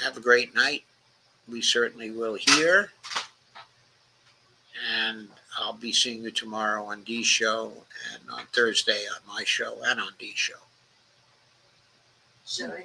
Have a great night. We certainly will hear. And I'll be seeing you tomorrow on Dee's show, and on Thursday on my show, and on Dee's show. Shall we?